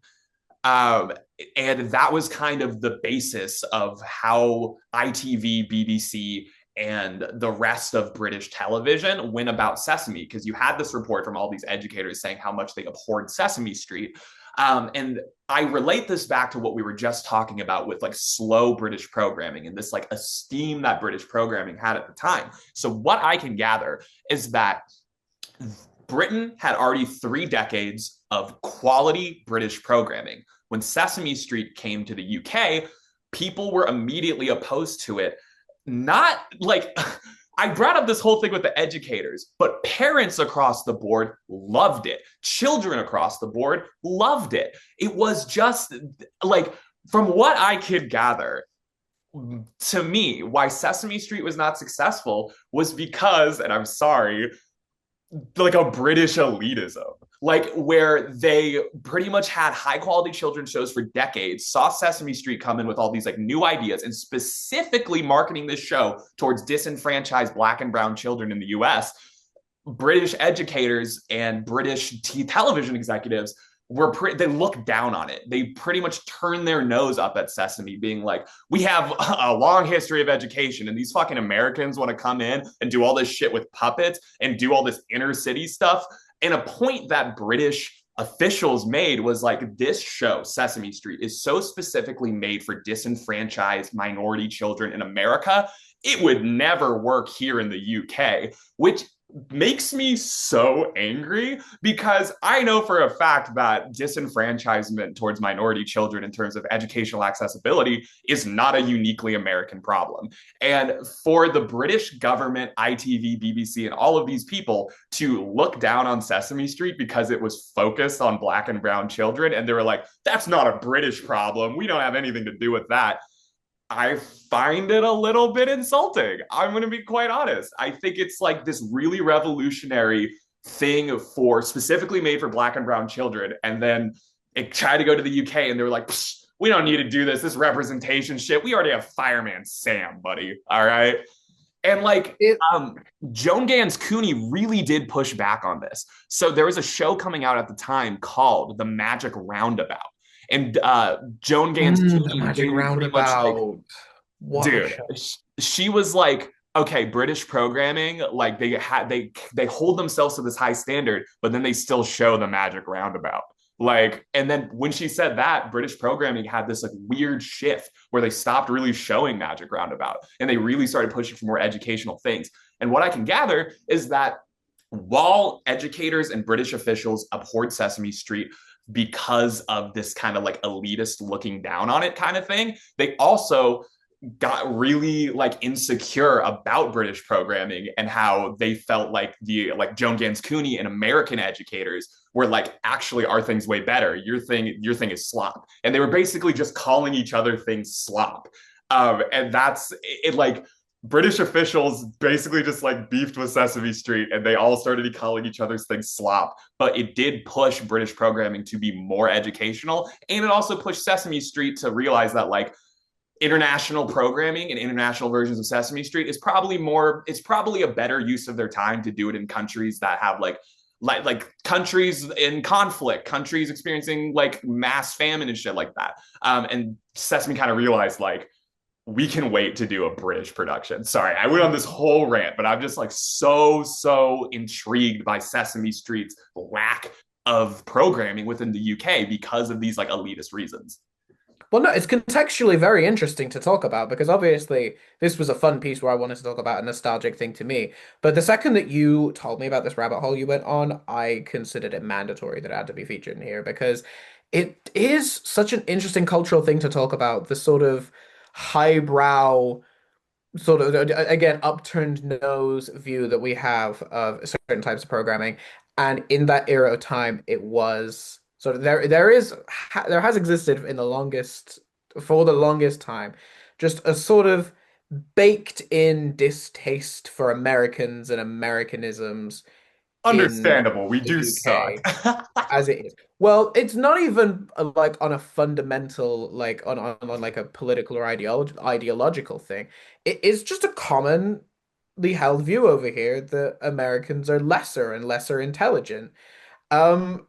B: um, and that was kind of the basis of how ITV, BBC, and the rest of British television went about Sesame, because you had this report from all these educators saying how much they abhorred Sesame Street. And I relate this back to what we were just talking about with like slow British programming and this like esteem that British programming had at the time. So what I can gather is that Britain had already 3 decades of quality British programming. When Sesame Street came to the UK, people were immediately opposed to it. Not like I brought up this whole thing with the educators, but parents across the board loved it. Children across the board loved it. It was just like, from what I could gather, to me, why Sesame Street was not successful was because, and I'm sorry, like a British elitism, like where they pretty much had high quality children's shows for decades, saw Sesame Street come in with all these like new ideas and specifically marketing this show towards disenfranchised Black and brown children in the US. British educators and British television executives they looked down on it. They pretty much turned their nose up at Sesame, being like, we have a long history of education, and these fucking Americans want to come in and do all this shit with puppets and do all this inner city stuff. And a point that British officials made was like, this show, Sesame Street, is so specifically made for disenfranchised minority children in America, it would never work here in the UK, which makes me so angry, because I know for a fact that disenfranchisement towards minority children in terms of educational accessibility is not a uniquely American problem. And for the British government, ITV, BBC, and all of these people to look down on Sesame Street because it was focused on Black and brown children, and they were like, that's not a British problem, we don't have anything to do with that, I find it a little bit insulting. I'm going to be quite honest. I think it's like this really revolutionary thing for specifically made for Black and brown children. And then it tried to go to the UK and they were like, we don't need to do this representation shit. We already have Fireman Sam, buddy. All right. And like,
A: It,
B: Joan Gans Cooney really did push back on this. So there was a show coming out at the time called The Magic Roundabout. And Joan Gans
A: the
B: Cooney
A: Magic
B: pretty much like,
A: Roundabout. What a
B: dude,
A: show.
B: she was like, okay, British programming, like they hold themselves to this high standard, but then they still show the Magic Roundabout. Like, and then when she said that, British programming had this like weird shift where they stopped really showing Magic Roundabout and they really started pushing for more educational things. And what I can gather is that while educators and British officials abhorred Sesame Street because of this kind of like elitist looking down on it kind of thing, they also got really like insecure about British programming and how they felt like Joan Gans Cooney and American educators were like, actually our thing's way better. Your thing is slop. And they were basically just calling each other things slop. And that's it, like British officials basically just like beefed with Sesame Street and they all started calling each other's things slop. But it did push British programming to be more educational. And it also pushed Sesame Street to realize that like international programming and international versions of Sesame Street is probably a better use of their time to do it in countries that have like like countries in conflict, countries experiencing like mass famine and shit like that. And Sesame kind of realized like we can wait to do a British production. Sorry, I went on this whole rant, but I'm just like so intrigued by Sesame Street's lack of programming within the UK because of these like elitist reasons.
A: Well, no, it's contextually very interesting to talk about because obviously this was a fun piece where I wanted to talk about a nostalgic thing to me. But the second that you told me about this rabbit hole you went on, I considered it mandatory that it had to be featured in here because it is such an interesting cultural thing to talk about, the sort of highbrow sort of again upturned nose view that we have of certain types of programming, and in that era of time it was sort of there has existed in the longest for the longest time just a sort of baked in distaste for Americans and Americanisms in
B: Understandable. We
A: the
B: do suck.
A: UK as it is. Well, it's not even like on a fundamental, like on like a political or ideological thing. It is just a commonly held view over here that Americans are lesser and lesser intelligent. Oh,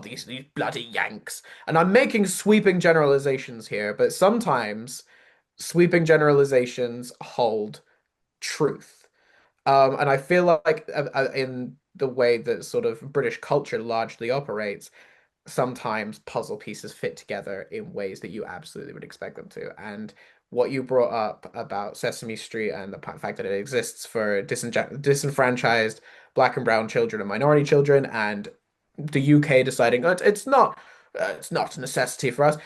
A: these bloody Yanks. And I'm making sweeping generalizations here, but sometimes sweeping generalizations hold truth. And I feel like in the way that sort of British culture largely operates, sometimes puzzle pieces fit together in ways that you absolutely would expect them to. And what you brought up about Sesame Street and the fact that it exists for disenfranchised black and brown children and minority children, and the UK deciding oh, it's not a necessity for us.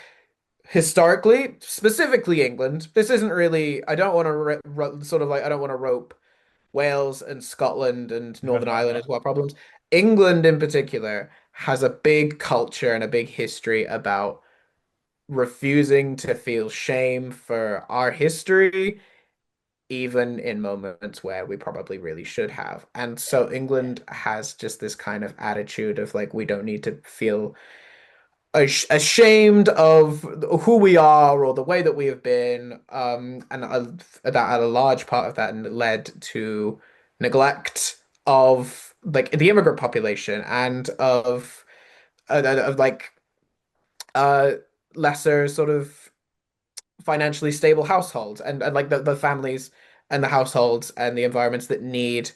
A: Historically, specifically England, this isn't really. I don't want to sort of like I don't want to rope Wales and Scotland and Northern Ireland as well problems. England in particular has a big culture and a big history about refusing to feel shame for our history, even in moments where we probably really should have. And so England has just this kind of attitude of like, we don't need to feel ashamed of who we are or the way that we have been, that a large part of that led to neglect of like the immigrant population and of like uh lesser sort of financially stable households and like the families and the households and the environments that need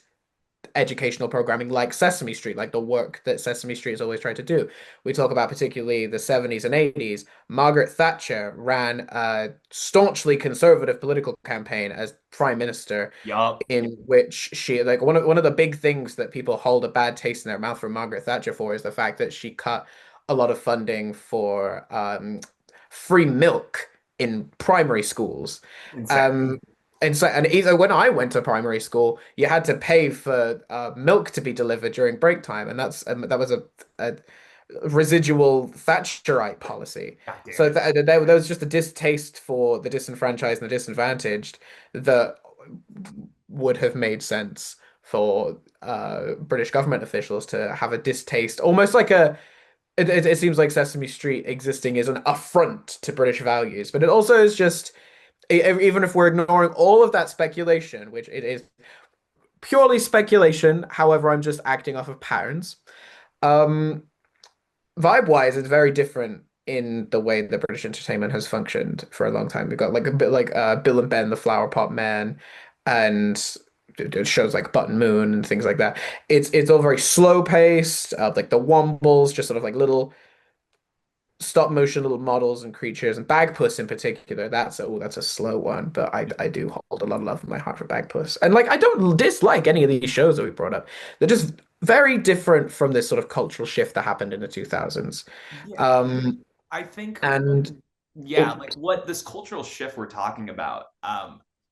A: educational programming like Sesame Street, like the work that Sesame Street has always tried to do. We talk about particularly the 70s and 80s. Margaret Thatcher ran a staunchly conservative political campaign as prime minister
B: Yup.
A: in which she like one of the big things that people hold a bad taste in their mouth from Margaret Thatcher for is the fact that she cut a lot of funding for free milk in primary schools.
B: Insane.
A: Um, and so, and either when I went to primary school, you had to pay for milk to be delivered during break time, and that was a residual Thatcherite policy.
B: God damn
A: So
B: it.
A: there was just a distaste for the disenfranchised and the disadvantaged that would have made sense for British government officials to have a distaste, almost like it seems like Sesame Street existing is an affront to British values, but it also is just even if we're ignoring all of that speculation, which it is purely speculation, however, I'm just acting off of patterns. Um, Vibe-wise, it's very different in the way that British entertainment has functioned for a long time. We've got like a bit like Bill and Ben, the Flower Pot Man, and shows like Button Moon and things like that. It's all very slow paced, like the Wombles, just sort of like little stop motion little models and creatures, and Bagpuss in particular. That's a slow one, but I do hold a lot of love in my heart for Bagpuss. And like I don't dislike any of these shows that we brought up. They're just very different from this sort of cultural shift that happened in the 2000s.
B: Yeah.
A: Um,
B: I think
A: and
B: yeah,
A: it,
B: like what this cultural shift we're talking about,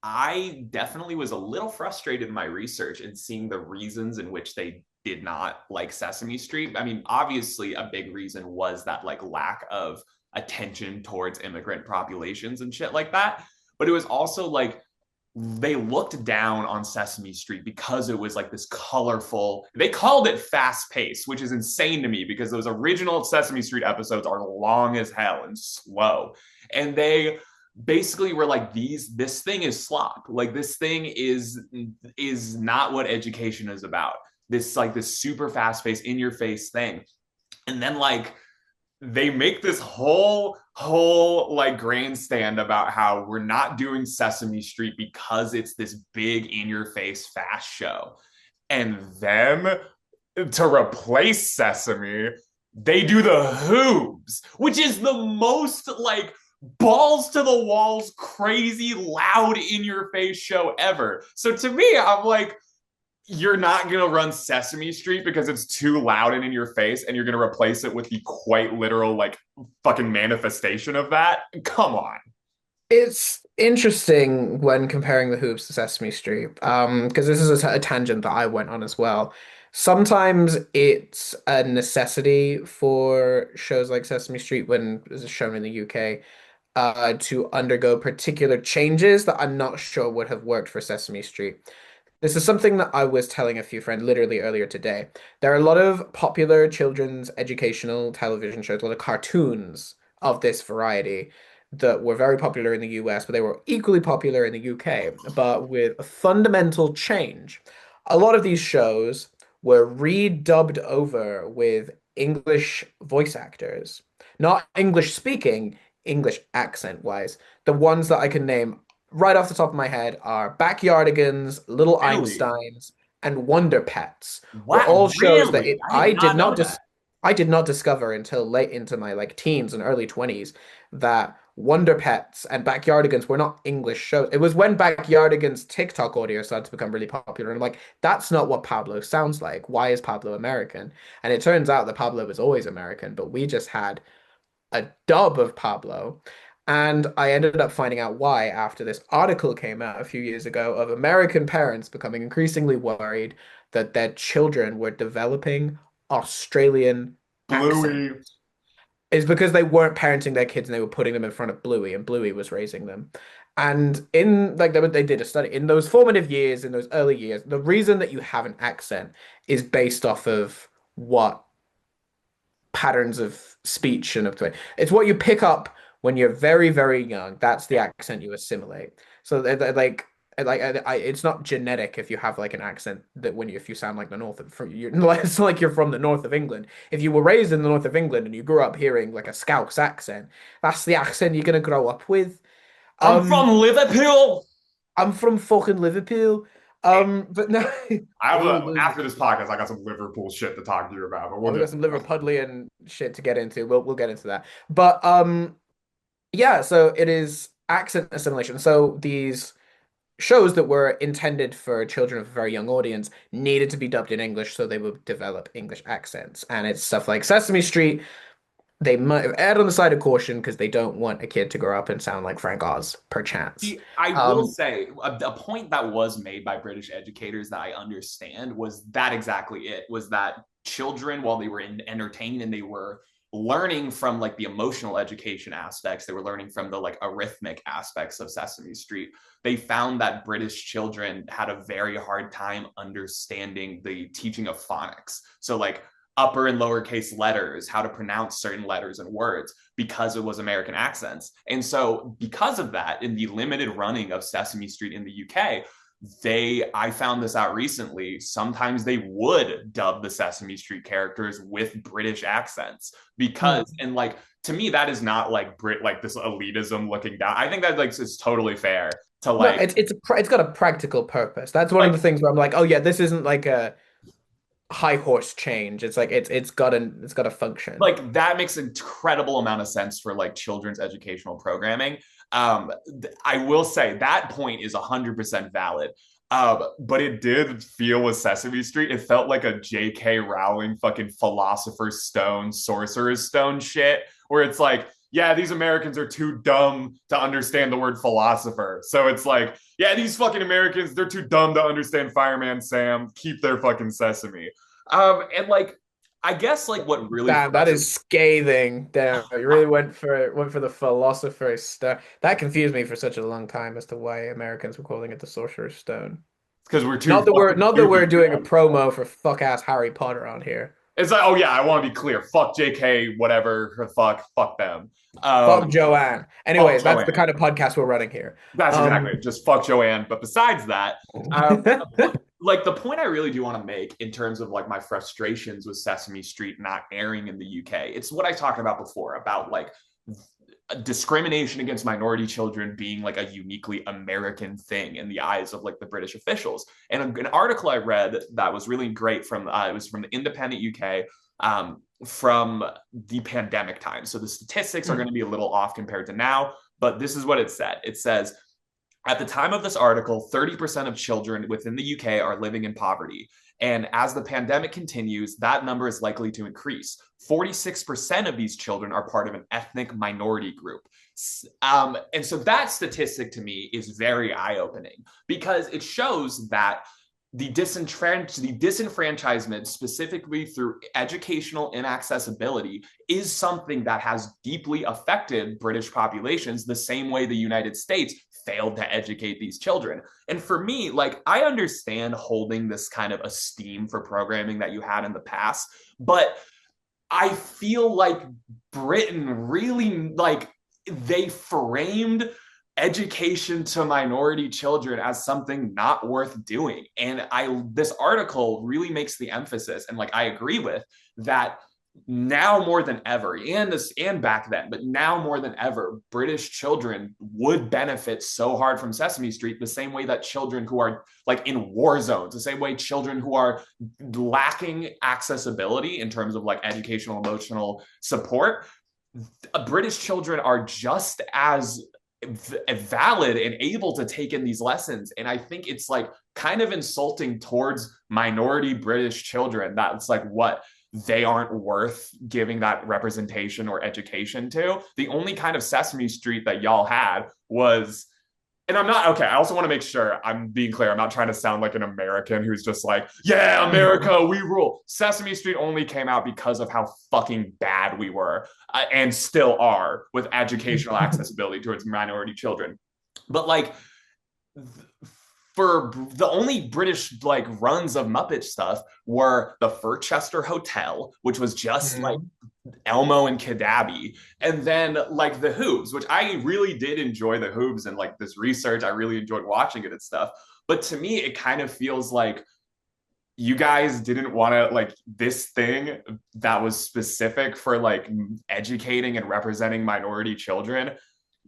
B: I definitely was a little frustrated in my research and seeing the reasons in which they did not like Sesame Street. I mean, obviously a big reason was that like lack of attention towards immigrant populations and shit like that. But it was also like they looked down on Sesame Street because it was like this colorful, they called it fast paced, which is insane to me because those original Sesame Street episodes are long as hell and slow. And they basically were like this thing is slop. Like this thing is not what education is about. this super fast paced in your face thing. And then like they make this whole like grandstand about how we're not doing Sesame Street because it's this big in your face fast show. And then to replace Sesame, they do the Hoobs, which is the most like balls to the walls, crazy, loud, in your face show ever. So to me, I'm like, you're not going to run Sesame Street because it's too loud and in your face, and you're going to replace it with the quite literal, like, fucking manifestation of that. Come on.
A: It's interesting when comparing the Hoops to Sesame Street, because this is a tangent that I went on as well. Sometimes it's a necessity for shows like Sesame Street when it's shown in the UK, to undergo particular changes that I'm not sure would have worked for Sesame Street. This is something that I was telling a few friends literally earlier today. There are a lot of popular children's educational television shows, a lot of cartoons of this variety that were very popular in the US, but they were equally popular in the UK, but with a fundamental change. A lot of these shows were redubbed over with English voice actors, not English speaking, English accent wise. The ones that I can name right off the top of my head are Backyardigans, Little
B: Really?
A: Einsteins, and Wonder Pets were
B: What?
A: all shows that
B: Really? I did not know that.
A: I did not discover until late into my like teens and early 20s that Wonder Pets and Backyardigans were not English shows. It was when Backyardigans TikTok audio started to become really popular. And I'm like, that's not what Pablo sounds like. Why is Pablo American? And it turns out that Pablo was always American, but we just had a dub of Pablo. And I ended up finding out why after this article came out a few years ago of American parents becoming increasingly worried that their children were developing Australian accent.
B: Bluey.
A: Is because they weren't parenting their kids and they were putting them in front of Bluey and Bluey was raising them. And in like they did a study in those formative years, in those early years, the reason that you have an accent is based off of what patterns of speech and of it's what you pick up when you're very, very young. That's the accent you assimilate. So it's not genetic if you have like an accent that when you if you sound like the north of from you it's like you're from the north of England. If you were raised in the north of England and you grew up hearing like a Scouse accent, that's the accent you're gonna grow up with.
B: I'm from
A: Um,
B: Liverpool.
A: I'm from fucking Liverpool. But no,
B: I have
A: oh,
B: a, after this podcast, I got some Liverpool shit to talk to you about, but we'll
A: we
B: get
A: got some Liverpudlian shit to get into. We'll get into that. But yeah, so it is accent assimilation. So these shows that were intended for children of a very young audience needed to be dubbed in English so they would develop English accents. And it's stuff like Sesame Street. They might have erred on the side of caution because they don't want a kid to grow up and sound like Frank Oz, perchance.
B: See, I will
A: Um,
B: say a point that was made by British educators that I understand was that exactly it was that children, while they were entertained and they were learning from like the emotional education aspects, they were learning from the like arithmetic aspects of Sesame Street. They found that British children had a very hard time understanding the teaching of phonics. So, like, upper and lowercase letters, how to pronounce certain letters and words because it was American accents. And so, because of that, in the limited running of Sesame Street in the UK, I found this out recently, sometimes they would dub the Sesame Street characters with British accents because,
A: hmm.
B: and like, to me, that is not like like this elitism looking down. I think that like is totally fair to
A: No,
B: like,
A: it's got a practical purpose. That's one of
B: like
A: the things where I'm like, oh yeah, this isn't like a high horse change. It's like it's got a function.
B: that makes an incredible amount of sense for like children's educational programming. I will say that point is 100% valid. But it did feel with Sesame Street, it felt like a J.K. Rowling fucking Philosopher's Stone, Sorcerer's Stone shit, where it's like, yeah, these Americans are too dumb to understand the word philosopher. So it's like, yeah, these fucking Americans, they're too dumb to understand Fireman Sam. Keep their fucking sesame. And like, I guess like what really
A: Damn, that
B: frustrates
A: is scathing. Damn, you really went for the philosopher's stone. That confused me for such a long time as to why Americans were calling it the Sorcerer's Stone.
B: because we're too fucking
A: Not that we're
B: stupid for
A: doing a
B: them.
A: promo for fuck ass Harry Potter on here.
B: It's like, oh yeah, I want to be clear. Fuck JK, whatever. Fuck them.
A: Fuck
B: Um,
A: Joanne.
B: Fuck
A: Anyways, that's the kind
B: Joanne.
A: of podcast we're running here.
B: That's exactly
A: Um,
B: it. Just fuck Joanne. But besides that, um, like the point I really do want to make in terms of like my frustrations with Sesame Street not airing in the UK, it's what I talked about before about like discrimination against minority children being like a uniquely American thing in the eyes of like the British officials. And an article I read that was really great from it was from the Independent UK from the pandemic time. So the statistics are going to be a little off compared to now, but this is what it said. It says at the time of this article, 30% of children within the UK are living in poverty. And as the pandemic continues, that number is likely to increase. 46% of these children are part of an ethnic minority group. And so that statistic to me is very eye opening because it shows that the disenfranchisement, specifically through educational inaccessibility, is something that has deeply affected British populations the same way the United States failed to educate these children. And for me, like, I understand holding this kind of esteem for programming that you had in the past, but I feel like Britain really, like, they framed education to minority children as something not worth doing. And this article really makes the emphasis, and like I agree with that now more than ever, and back then, but now more than ever, British children would benefit so hard from Sesame Street the same way that children who are like in war zones, the same way children who are lacking accessibility in terms of like educational emotional support, British children are just as valid and able to take in these lessons. And I think it's like kind of insulting towards minority British children that it's like what they aren't worth giving that representation or education to. The only kind of Sesame Street that y'all had was, and I'm not okay. I also want to make sure I'm being clear. I'm not trying to sound like an American who's just like, yeah, America, we rule. Sesame Street only came out because of how fucking bad we were and still are with educational accessibility towards minority children. But like, for the only British like runs of Muppet stuff were the Furchester Hotel, which was just like Elmo and Kadabi, and then like the Hoobs, which I really did enjoy the Hoobs and like this research. I really enjoyed watching it and stuff. But to me, it kind of feels like you guys didn't want to like this thing that was specific for like educating and representing minority children.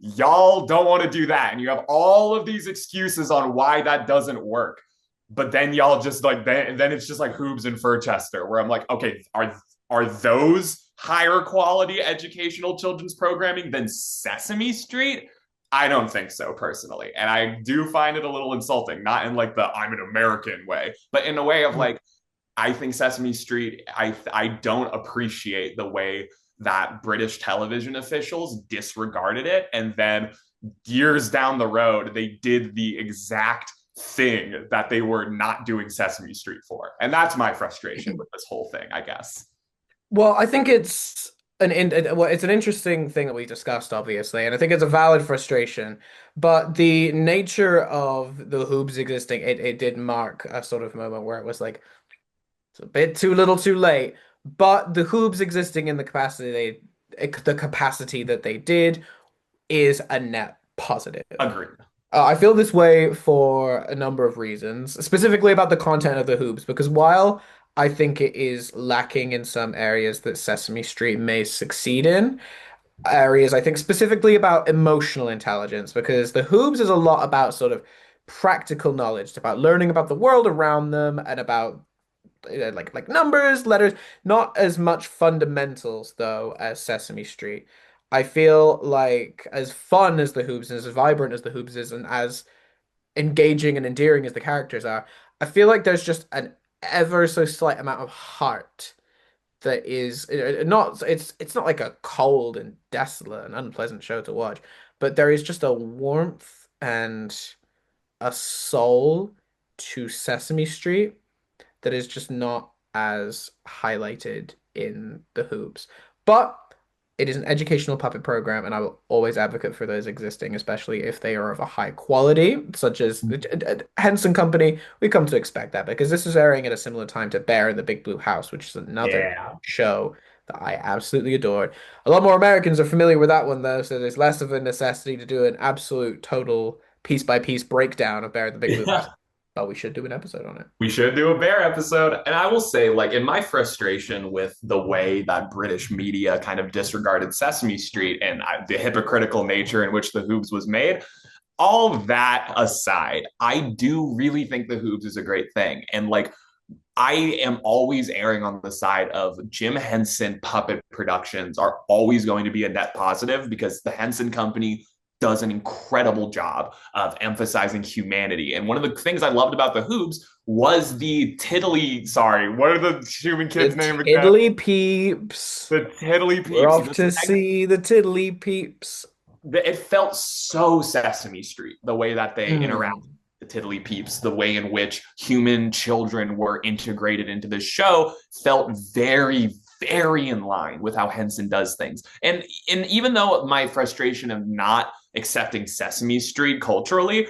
B: Y'all don't want to do that. And you have all of these excuses on why that doesn't work. But then y'all just like then it's just like Hoobs and Furchester, where I'm like, okay, are those higher quality educational children's programming than Sesame Street? I don't think so personally. And I do find it a little insulting, not in like the I'm an American way, but in a way of like, I think Sesame Street, I don't appreciate the way that British television officials disregarded it. And then years down the road, they did the exact thing that they were not doing Sesame Street for. And that's my frustration with this whole thing, I guess.
A: Well, I think it's an interesting thing that we discussed, obviously, and I think it's a valid frustration. But the nature of the Hoobs existing, it did mark a sort of moment where it was like it's a bit too little, too late. But the Hoobs existing in the capacity that they did is a net positive.
B: Agreed.
A: I feel this way for a number of reasons, specifically about the content of the Hoobs, because while I think it is lacking in some areas that Sesame Street may succeed in, areas I think specifically about emotional intelligence, because the Hoobs is a lot about sort of practical knowledge. It's about learning about the world around them and about like numbers, letters, not as much fundamentals though as Sesame Street. I feel like as fun as the Hoobs and as vibrant as the Hoobs is and as engaging and endearing as the characters are, I feel like there's just an ever so slight amount of heart that is not it's not like a cold and desolate and unpleasant show to watch, but there is just a warmth and a soul to Sesame Street that is just not as highlighted in the Hoops. But it is an educational puppet program, and I will always advocate for those existing, especially if they are of a high quality, such as the Henson Company. We come to expect that because this is airing at a similar time to Bear in the Big Blue House, which is another
B: Yeah.
A: show that I absolutely adored. A lot more Americans are familiar with that one, though, so there's less of a necessity to do an absolute total piece by piece breakdown of Bear in the Big Blue
B: Yeah.
A: House. but we should do an episode on it.
B: We should do a bear episode. And I will say, like, in my frustration with the way that British media kind of disregarded Sesame Street and the hypocritical nature in which the Hoobs was made, all that aside, I do really think the Hoobs is a great thing. And like, I am always erring on the side of Jim Henson puppet productions are always going to be a net positive because the Henson Company does an incredible job of emphasizing humanity. And one of the things I loved about the Hoobs was what are the human
A: The
B: kids' name again?
A: Tiddlypeeps.
B: The Tiddly
A: We're
B: Peeps.
A: off to see the Tiddlypeeps.
B: It felt so Sesame Street, the way that they interact
A: Mm.
B: with the Tiddlypeeps, the way in which human children were integrated into the show felt very, very in line with how Henson does things. And even though my frustration of not accepting Sesame Street culturally,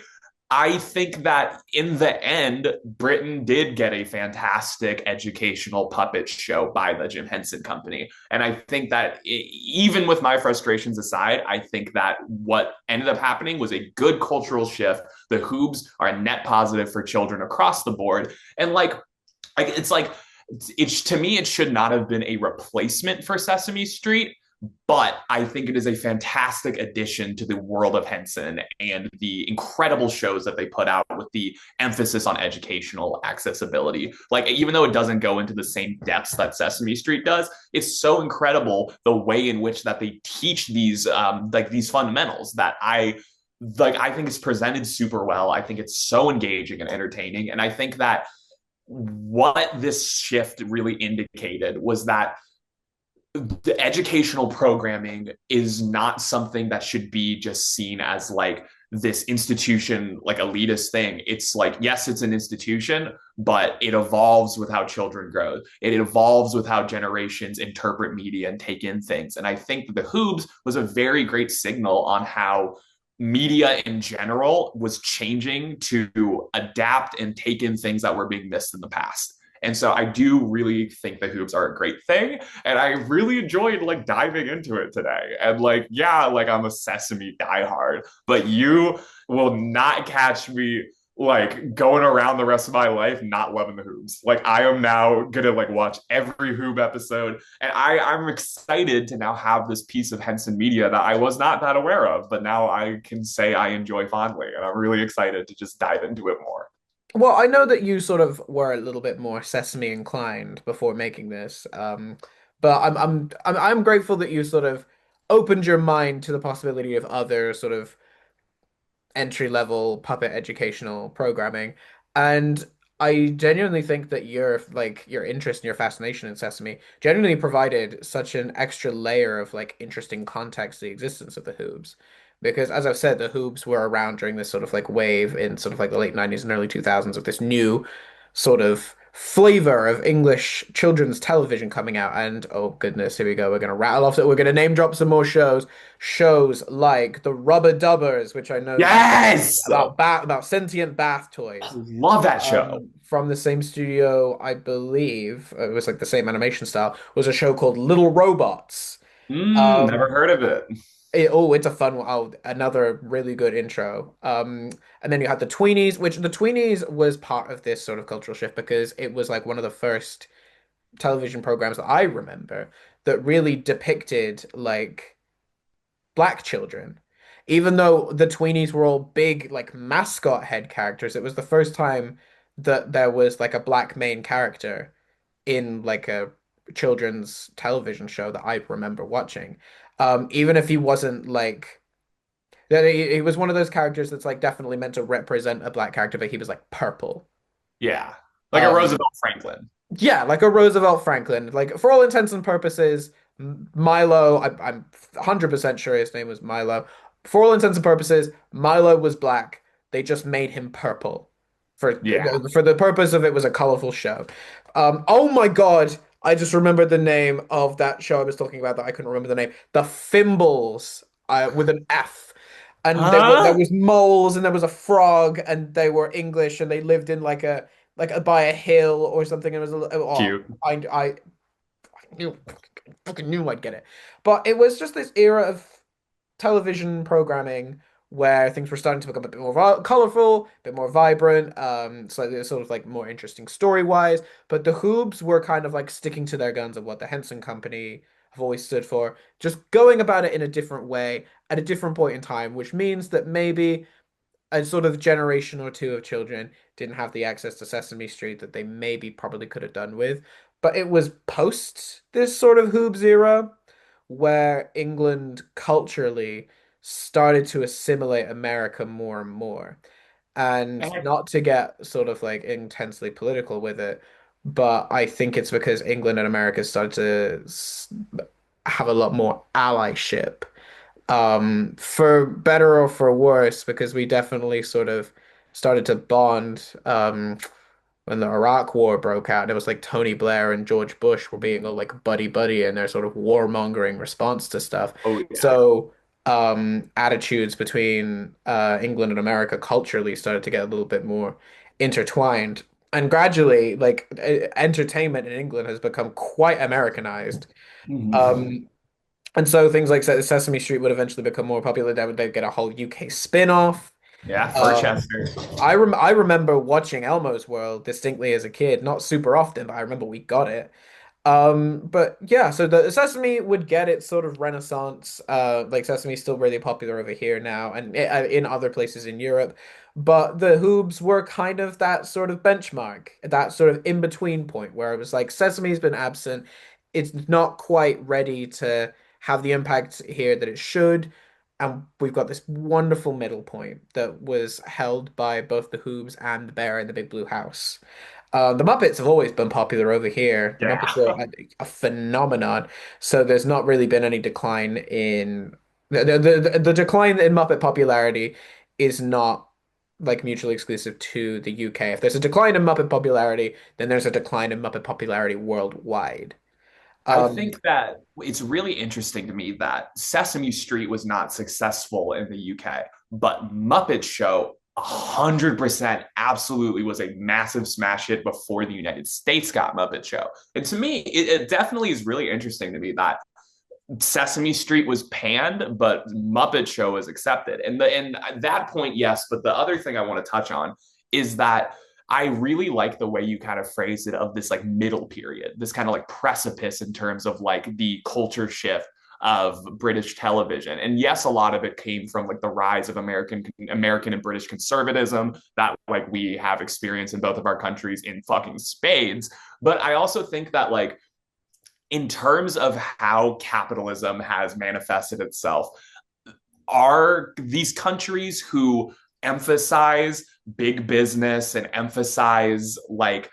B: I think that in the end, Britain did get a fantastic educational puppet show by the Jim Henson Company. And I think that even with my frustrations aside, I think that what ended up happening was a good cultural shift. The Hoobs are a net positive for children across the board. And it's like, it's to me, it should not have been a replacement for Sesame Street, but I think it is a fantastic addition to the world of Henson and the incredible shows that they put out with the emphasis on educational accessibility. Like, even though it doesn't go into the same depths that Sesame Street does, it's so incredible the way in which that they teach these these fundamentals that I think it's presented super well. I think it's so engaging and entertaining. And I think that what this shift really indicated was that the educational programming is not something that should be just seen as like this institution, like elitist thing. It's like, yes, it's an institution, but it evolves with how children grow. It evolves with how generations interpret media and take in things. And I think that the Hoobs was a very great signal on how media in general was changing to adapt and take in things that were being missed in the past. And so I do really think the Hoobs are a great thing. And I really enjoyed like diving into it today. And like, yeah, like I'm a Sesame diehard, but you will not catch me like going around the rest of my life not loving the Hoobs. Like I am now gonna like watch every Hoob episode. And I'm excited to now have this piece of Henson media that I was not that aware of, but now I can say I enjoy fondly. And I'm really excited to just dive into it more.
A: Well, I know that you sort of were a little bit more Sesame inclined before making this, but I'm grateful that you sort of opened your mind to the possibility of other sort of entry level puppet educational programming. And I genuinely think that your interest and your fascination in Sesame genuinely provided such an extra layer of like interesting context to the existence of the Hoobs. Because as I've said, the Hoobs were around during this sort of like wave in sort of like the late 90s and early 2000s of this new sort of flavor of English children's television coming out. And oh goodness, here we go. We're gonna rattle off. We're gonna name drop some more shows. Shows like the Rubber Dubbers, which I know you
B: Yes!
A: about sentient bath
B: I
A: toys.
B: love that show.
A: From the same studio, I believe it was like the same animation style. Was a show called Little Robots.
B: Never
A: Um,
B: heard of it.
A: it's a fun one. Oh, another really good intro. And then you had the Tweenies, which the Tweenies was part of this sort of cultural shift because it was like one of the first television programs that I remember that really depicted like black children. Even though the Tweenies were all big, like mascot head characters, it was the first time that there was like a black main character in like a children's television show that I remember watching. Even if he wasn't like that, he was one of those characters that's like definitely meant to represent a black character, but he was like purple.
B: Yeah. Like a
A: Um,
B: Roosevelt Franklin.
A: Yeah, like a Roosevelt Franklin. Like for all intents and purposes, Milo, I'm 100% sure his name was Milo. For all intents and purposes, Milo was black. They just made him purple. For
B: Yeah.
A: for the purpose of it was a colorful show. Oh my God, I just remembered the name of that show I was talking about that I couldn't remember the name. The Fimbles, with an F. And there
B: Huh?
A: was moles and there was a frog and they were English and they lived in by a hill or something. It was
B: Cute.
A: I knew fucking knew I'd get it. But it was just this era of television programming where things were starting to become a bit more colorful, a bit more vibrant, slightly sort of like more interesting story-wise. But the Hoobs were kind of like sticking to their guns of what the Henson Company have always stood for, just going about it in a different way at a different point in time, which means that maybe a sort of generation or two of children didn't have the access to Sesame Street that they maybe probably could have done with. But it was post this sort of Hoobs era where England culturally started to assimilate America more and more. And
B: And
A: not to get sort of like intensely political with it, but I think it's because England and America started to have a lot more allyship, for better or for worse, because we definitely sort of started to bond when the Iraq War broke out. And it was like Tony Blair and George Bush were being all like buddy buddy in their sort of warmongering response to stuff.
B: oh yeah.
A: So attitudes between England and America culturally started to get a little bit more intertwined. And gradually, like entertainment in England has become quite Americanized.
B: Mhm.
A: Um, and so things like Sesame Street would eventually become more popular. They'd get a whole UK spin-off.
B: Yeah, for
A: Um,
B: Chester.
A: I remember watching Elmo's World distinctly as a kid, not super often, but I remember we got it. But yeah, so the Sesame would get its sort of renaissance. Like Sesame's still really popular over here now, and in other places in Europe. But the Hoobs were kind of that sort of benchmark, that sort of in between point where it was like Sesame's been absent. It's not quite ready to have the impact here that it should. And we've got this wonderful middle point that was held by both the Hoobs and the Bear in the Big Blue House. The Muppets have always been popular over here. The Muppets are
B: Yeah.
A: a phenomenon. So there's not really been any decline in the decline in Muppet popularity is not like mutually exclusive to the UK. If there's a decline in Muppet popularity, then there's a decline in Muppet popularity worldwide.
B: I
A: Um,
B: think that it's really interesting to me that Sesame Street was not successful in the UK, but Muppet Show 100% absolutely was a massive smash hit before the United States got Muppet Show. And to me, it definitely is really interesting to me that Sesame Street was panned, but Muppet Show was accepted. And at that point, yes. But the other thing I want to touch on is that I really like the way you kind of phrase it of this like middle period, this kind of like precipice in terms of like the culture shift of British television. And yes, a lot of it came from like the rise of American and British conservatism that like we have experienced in both of our countries in fucking spades. But I also think that like in terms of how capitalism has manifested itself, are these countries who emphasize big business and emphasize like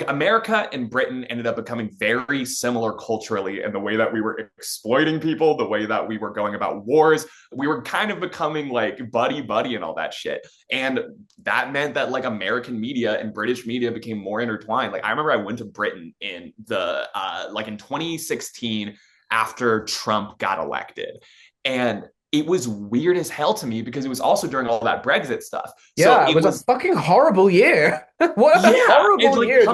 B: America and Britain ended up becoming very similar culturally in the way that we were exploiting people, the way that we were going about wars. We were kind of becoming like buddy buddy and all that shit. And that meant that like American media and British media became more intertwined. Like I remember I went to Britain in the like in 2016 after Trump got elected. And it was weird as hell to me because it was also during all that Brexit stuff. So
A: yeah, it
B: it
A: was a
B: was,
A: fucking horrible year. What a
B: yeah, it's
A: horrible
B: like
A: year.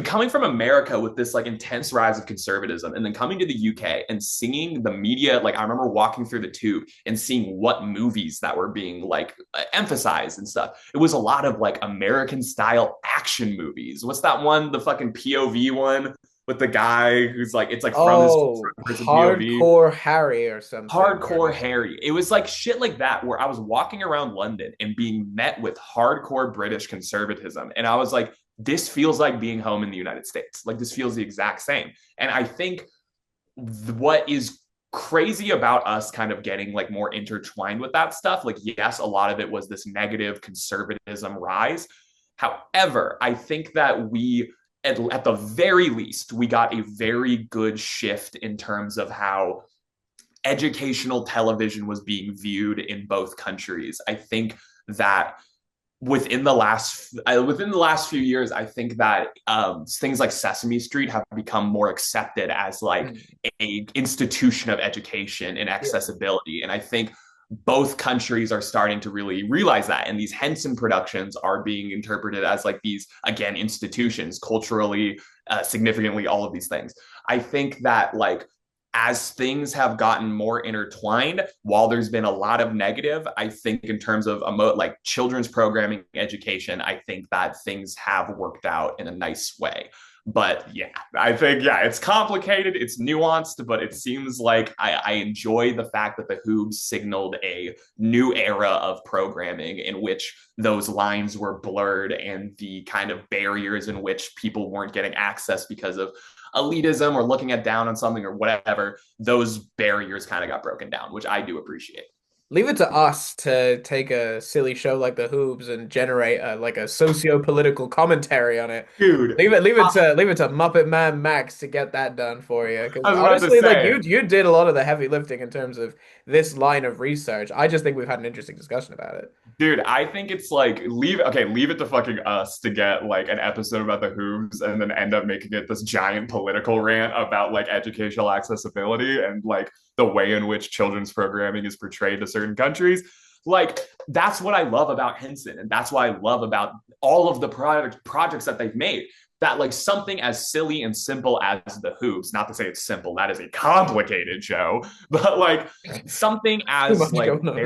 B: coming from America with this like intense rise of conservatism and then coming to the UK and seeing the media, like I remember walking through the tube and seeing what movies that were being like emphasized and stuff. It was a lot of like American style action movies. What's that one? The fucking POV one with the guy who's like, it's like from his
A: Oh,
B: person POV.
A: Hardcore Harry or something.
B: Hardcore Harry. It was like shit like that where I was walking around London and being met with hardcore British conservatism. And I was like, this feels like being home in the United States. Like this feels the exact same. And I think what is crazy about us kind of getting like more intertwined with that stuff, like, yes, a lot of it was this negative conservatism rise. However, I think that at the very least, we got a very good shift in terms of how educational television was being viewed in both countries. I think that within the last few years, I think that things like Sesame Street have become more accepted as like
A: Mm.
B: a institution of education and
A: Yeah.
B: accessibility. And I think both countries are starting to really realize that. And these Henson productions are being interpreted as like these, again, institutions, culturally, significantly, all of these things. I think that like as things have gotten more intertwined, while there's been a lot of negative, I think in terms of like children's programming education, I think that things have worked out in a nice way. But yeah, I think, yeah, it's complicated, it's nuanced, but it seems like I enjoy the fact that the Hoobs signaled a new era of programming in which those lines were blurred and the kind of barriers in which people weren't getting access because of elitism or looking at down on something or whatever, those barriers kind of got broken down, which I do appreciate.
A: Leave it to us to take a silly show like the Hoobs and generate like a socio-political commentary on it.
B: Dude,
A: Leave it to Muppet Man Max to get that done for you. Because
B: I was about to
A: honestly, like
B: say,
A: you did a lot of the heavy lifting in terms of this line of research. I just think we've had an interesting discussion about it.
B: dude, I think it's like leave it to fucking us to get like an episode about the Hoobs and then end up making it this giant political rant about like educational accessibility and like the way in which children's programming is portrayed to certain countries. Like that's what I love about Henson, and that's what I love about all of the projects that they've made. That like something as silly and simple as the Hoobs, not to say it's simple, that is a complicated show, but like something
A: Too
B: as
A: much
B: like
A: going on.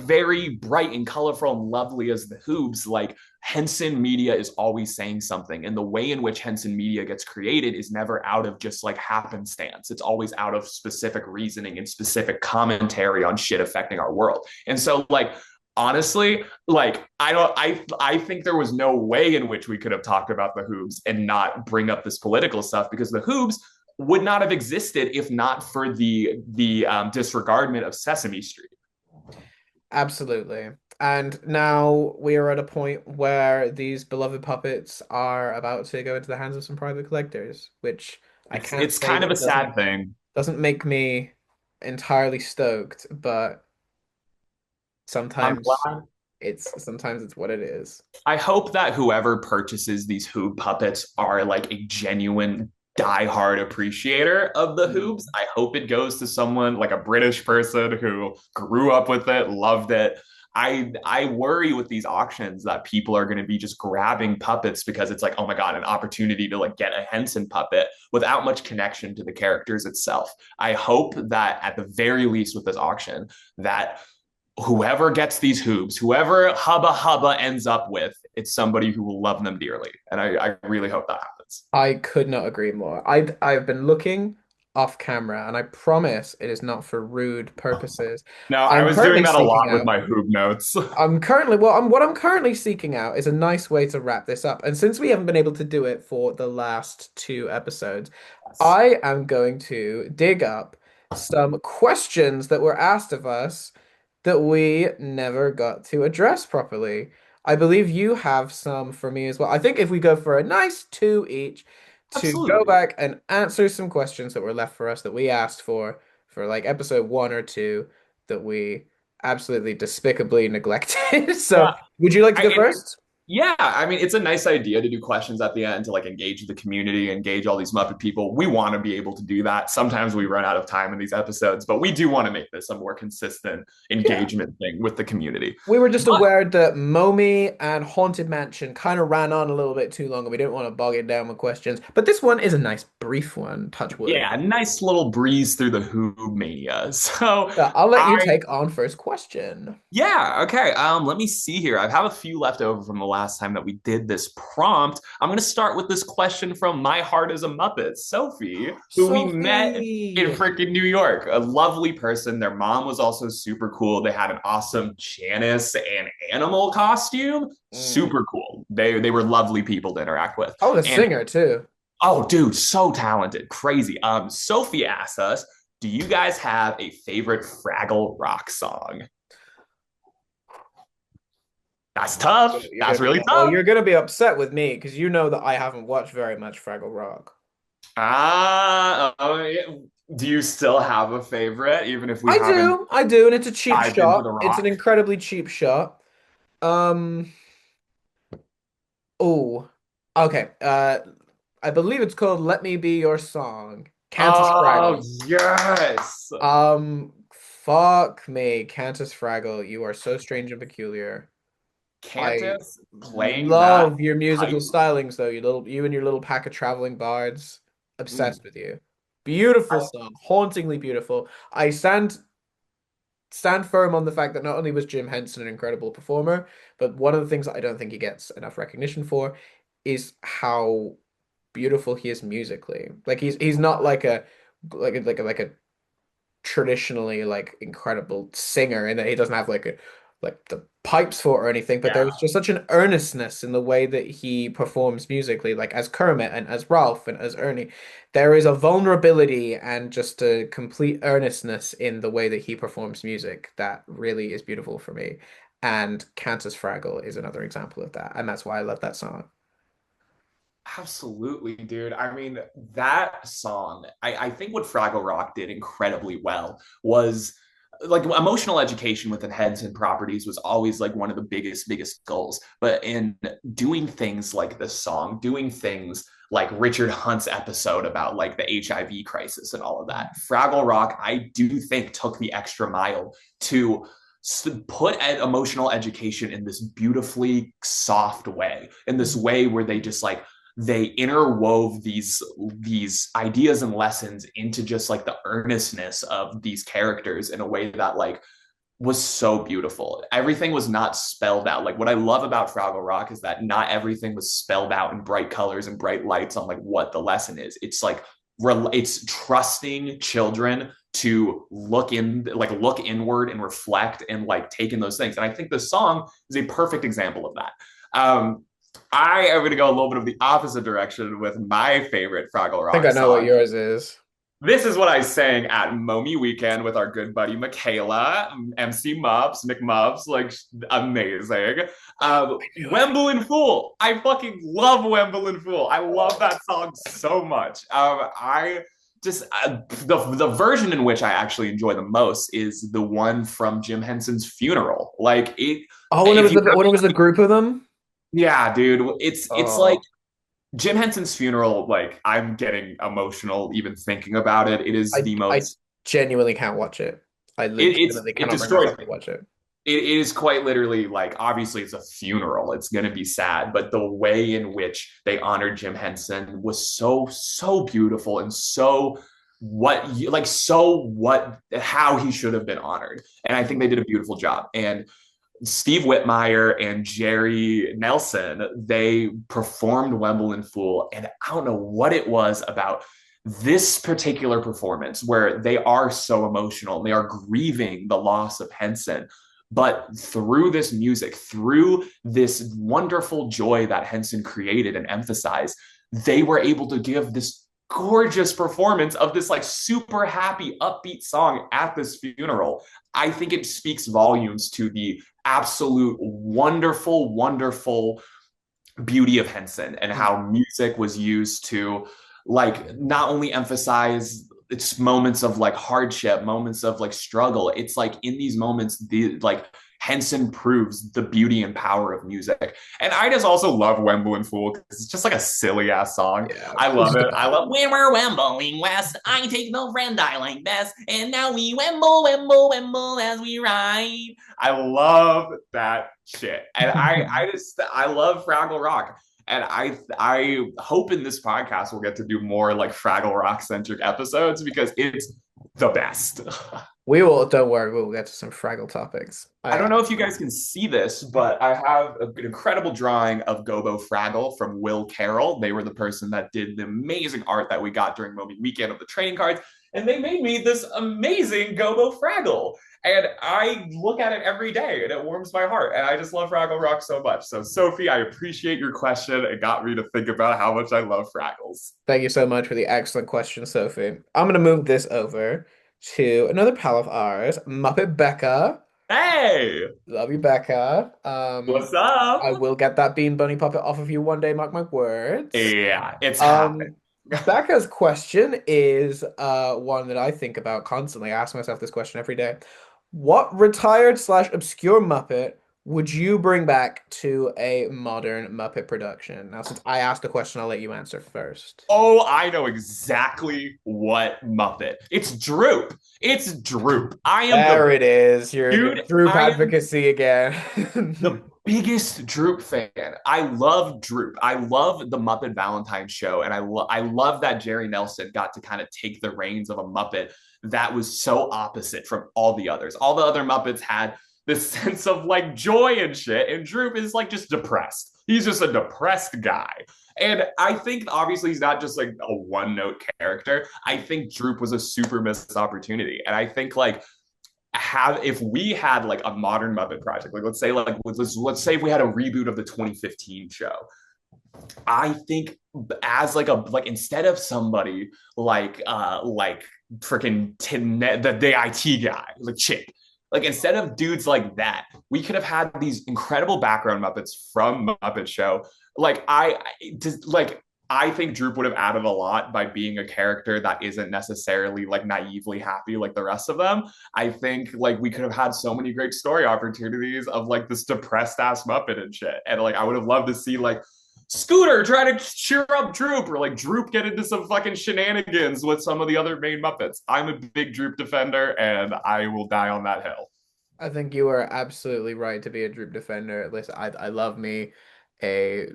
B: very bright and colorful and lovely as the Hoobs, like Henson Media is always saying something, and the way in which Henson Media gets created is never out of just like happenstance. It's always out of specific reasoning and specific commentary on shit affecting our world. And so like honestly, like I think there was no way in which we could have talked about the Hoobs and not bring up this political stuff, because the Hoobs would not have existed if not for the disregardment of Sesame Street.
A: Absolutely. And now we are at a point where these beloved puppets are about to go into the hands of some private collectors, which I can't
B: It's
A: say
B: kind of a
A: that
B: sad thing.
A: doesn't make me entirely stoked, but
B: I'm
A: sometimes
B: glad.
A: sometimes it's what it is.
B: I hope that whoever purchases these Hoob puppets are like a genuine diehard appreciator of the
A: Mm.
B: Hoobs. I hope it goes to someone like a British person who grew up with it, loved it. I worry with these auctions that people are going to be just grabbing puppets because it's like, oh my god, an opportunity to like get a Henson puppet without much connection to the characters itself. I hope that at the very least with this auction that whoever gets these Hoobs, whoever Hubba Hubba ends up with, it's somebody who will love them dearly. And I really hope that happens.
A: I could not agree more. I've been looking off camera, and I promise it is not for rude purposes.
B: No, I
A: I'm
B: was
A: currently
B: doing that a
A: seeking
B: lot with
A: out
B: my Hoob notes.
A: what I'm currently seeking out is a nice way to wrap this up. And since we haven't been able to do it for the last two episodes, I am going to dig up some questions that were asked of us that we never got to address properly. I believe you have some for me as well. I think if we go for a nice two each to go
B: Absolutely.
A: back and answer some questions that were left for us that we asked for like episode one or two that we absolutely despicably neglected. So,
B: Yeah.
A: would you like to go
B: It,
A: first?
B: Yeah, I mean, it's a nice idea to do questions at the end to like engage the community, engage all these Muppet people. We want to be able to do that. Sometimes we run out of time in these episodes, but we do want to make this a more consistent
A: Yeah.
B: engagement thing with the community.
A: We were just
B: But
A: aware that Momi and Haunted Mansion kind of ran on a little bit too long and we didn't want to bog it down with questions. But this one is a nice brief one, touch wood.
B: yeah, nice little breeze through the Hoobamania. So
A: So I'll let you
B: I
A: take on first question.
B: Yeah, okay. Let me see here. I have a few left over from the last time that we did this prompt. I'm gonna start with this question from My Heart is a Muppet, Sophie, who we met in
A: Sophie.
B: freaking New York. A lovely person. Their mom was also super cool. They had an awesome Janice and animal costume.
A: Mm.
B: Super cool. They were lovely people to interact with.
A: Oh, the
B: And
A: singer too.
B: oh, dude, so talented, crazy. Sophie asked us, do you guys have a favorite Fraggle Rock song? That's tough. That's really
A: Well,
B: tough.
A: you're gonna be upset with me because you know that I haven't watched very much Fraggle Rock.
B: Yeah. Do you still have a favorite, even if we haven't
A: I do, and it's a cheap
B: dived into
A: shot.
B: the
A: It's an
B: rock?
A: incredibly cheap shot. Um, oh, okay. I believe it's called "Let Me Be Your Song." Cantus
B: Oh,
A: Fraggle.
B: yes.
A: Fuck me, Cantus Fraggle. You are so strange and peculiar. I
B: Cantus playing that
A: love your musical
B: pipe.
A: stylings, though. You and your little pack of traveling bards.
B: Mm.
A: Obsessed with you. Beautiful
B: I
A: song, hauntingly beautiful. I stand firm on the fact that not only was Jim Henson an incredible performer, but one of the things that I don't think he gets enough recognition for is how beautiful he is musically. Like he's not like a traditionally like incredible singer in that he doesn't have like the pipes for it or anything, but
B: yeah.
A: there's just such an earnestness in the way that he performs musically, like as Kermit and as Ralph and as Ernie. There is a vulnerability and just a complete earnestness in the way that he performs music that really is beautiful for me. And Cantus Fraggle is another example of that, and that's why I love that song.
B: Absolutely, dude. I mean, that song, I think what Fraggle Rock did incredibly well was like emotional education within Henson Properties was always like one of the biggest goals. But in doing things like this song, doing things like Richard Hunt's episode about like the HIV crisis and all of that, Fraggle Rock, I do think took the extra mile to put emotional education in this beautifully soft way, in this way where they just like they interwove these ideas and lessons into just like the earnestness of these characters in a way that like was so beautiful. Everything was not spelled out. Like what I love about Fraggle Rock is that not everything was spelled out in bright colors and bright lights on like what the lesson is. It's like it's trusting children to look inward and reflect and like take in those things. And I think the song is a perfect example of that. I am going to go a little bit of the opposite direction with my favorite Fraggle
A: I think
B: Rock
A: I know what
B: song.
A: yours is.
B: This is what I sang at Momi Weekend with our good buddy Michaela, MC Mups, McMups, like amazing. Wemble and Fool. I fucking love Wemble and Fool. I love that song so much. I just the version in which I actually enjoy the most is the one from Jim Henson's funeral. Like it,
A: Oh,
B: if you
A: when it was the group of them?
B: yeah, dude, it's like
A: Oh,
B: Jim Henson's funeral, like I'm getting emotional even thinking about it. It is the
A: I
B: most
A: genuinely can't watch it. I legitimately
B: it
A: cannot bring
B: destroys
A: myself to
B: me.
A: watch it.
B: It is quite literally like obviously it's a funeral. It's gonna be sad, but the way in which they honored Jim Henson was so beautiful and so what how he should have been honored. And I think they did a beautiful job. And Steve Whitmire and Jerry Nelson, they performed Wemble and Fool. And I don't know what it was about this particular performance where they are so emotional. They are grieving the loss of Henson. But through this music, through this wonderful joy that Henson created and emphasized, they were able to give this gorgeous performance of this like super happy, upbeat song at this funeral. I think it speaks volumes to the absolute wonderful beauty of Henson and how music was used to like not only emphasize its moments of like hardship, moments of like struggle. It's like in these moments, the like Henson proves the beauty and power of music. And I just also love Wemble and Fool because it's just like a silly ass song.
A: Yeah,
B: I
A: it's
B: love
A: the
B: it. I
A: best.
B: love when we're Wembling West. I take no friend I like best. And now we Wemble as we ride. I love that shit. And I love Fraggle Rock. And I hope in this podcast we'll get to do more like Fraggle Rock centric episodes because it's the best.
A: We will, don't worry, we'll get to some Fraggle topics.
B: I
A: I
B: don't know if you guys can see this, but I have an incredible drawing of Gobo Fraggle from Will Carroll. They were the person that did the amazing art that we got during Moby Weekend of the trading cards. And they made me this amazing Gobo Fraggle. And I look at it every day and it warms my heart. And I just love Fraggle Rock so much. So, Sophie, I appreciate your question. It got me to think about how much I love Fraggles.
A: Thank you so much for the excellent question, Sophie. I'm going to move this over to another pal of ours, Muppet Becca.
B: Hey,
A: Love you, Becca.
B: what's
A: I
B: up?
A: will get that Bean Bunny puppet off of you one day, mark my words.
B: Yeah, it's happened.
A: Becca's question is one that I think about constantly. I ask myself this question every day. What retired slash obscure Muppet would you bring back to a modern Muppet production? Now, since I asked the question, I'll let you answer first.
B: Oh, I know exactly what Muppet. It's Droop. It's Droop. I am the
A: There it is. Your
B: dude.
A: group
B: I am
A: advocacy again.
B: the biggest Droop fan. I love Droop. I love the Muppet Valentine show, and I love that Jerry Nelson got to kind of take the reins of a Muppet that was so opposite from all the others. All the other Muppets had this sense of like joy and shit, and Droop is like just depressed. He's just a depressed guy. And I think obviously he's not just like a one note character. I think Droop was a super missed opportunity. And I think like have if we had like a modern Muppet project, like let's say if we had a reboot of the 2015 show, I think as like instead of somebody like freaking the IT guy, like Chip, like instead of dudes like that, we could have had these incredible background Muppets from Muppet Show. Like just like I think Droop would have added a lot by being a character that isn't necessarily like naively happy like the rest of them. I think like we could have had so many great story opportunities of like this depressed ass Muppet and shit. And like I would have loved to see like Scooter try to cheer up Droop, or like Droop get into some fucking shenanigans with some of the other main Muppets. I'm a big Droop defender, and I will die on that hill.
A: I think you are absolutely right to be a Droop defender. Listen, I love me a,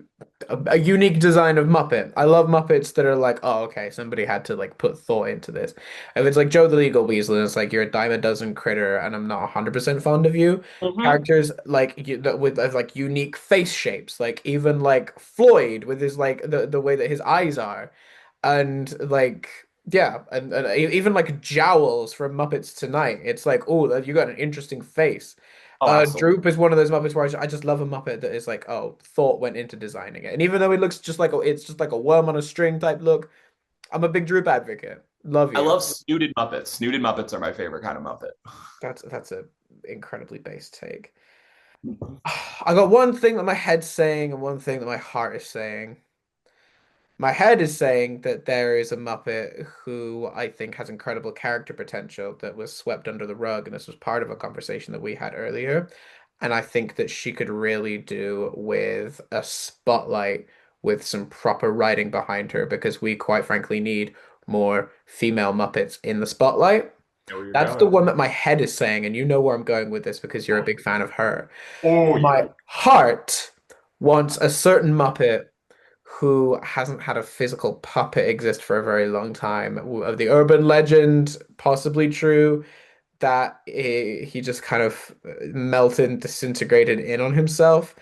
A: a unique design of Muppet. I love Muppets that are like, oh, okay, somebody had to like put thought into this. If it's like Joe the Legal Weasel, and it's like you're a dime a dozen critter, and I'm not 100% fond of you.
B: Mm-hmm.
A: Characters like you, that with like unique face shapes, like even like Floyd with his like the way that his eyes are, and like. Yeah, and even like jowls from Muppets Tonight. It's like, oh, you got an interesting face.
B: Oh, absolutely.
A: Droop is one of those Muppets where I just love a Muppet that is like, oh, thought went into designing it. And even though it looks just like it's just like a worm on a string type look, I'm a big Droop advocate. Love
B: I
A: you.
B: love snooted Muppets. Snooted Muppets are my favorite kind of Muppet.
A: That's a incredibly base take. I got one thing that my head's saying and one thing that my heart is saying. My head is saying that there is a Muppet who I think has incredible character potential that was swept under the rug, and this was part of a conversation that we had earlier. And I think that she could really do with a spotlight with some proper writing behind her because we quite frankly need more female Muppets in the spotlight.
B: Know where you're
A: That's the
B: going.
A: one that my head is saying, and you know where I'm going with this because you're a big fan of her.
B: Oh
A: My
B: yeah.
A: heart wants a certain Muppet who hasn't had a physical puppet exist for a very long time. Of the urban legend, possibly true, that he just kind of melted and disintegrated in on himself.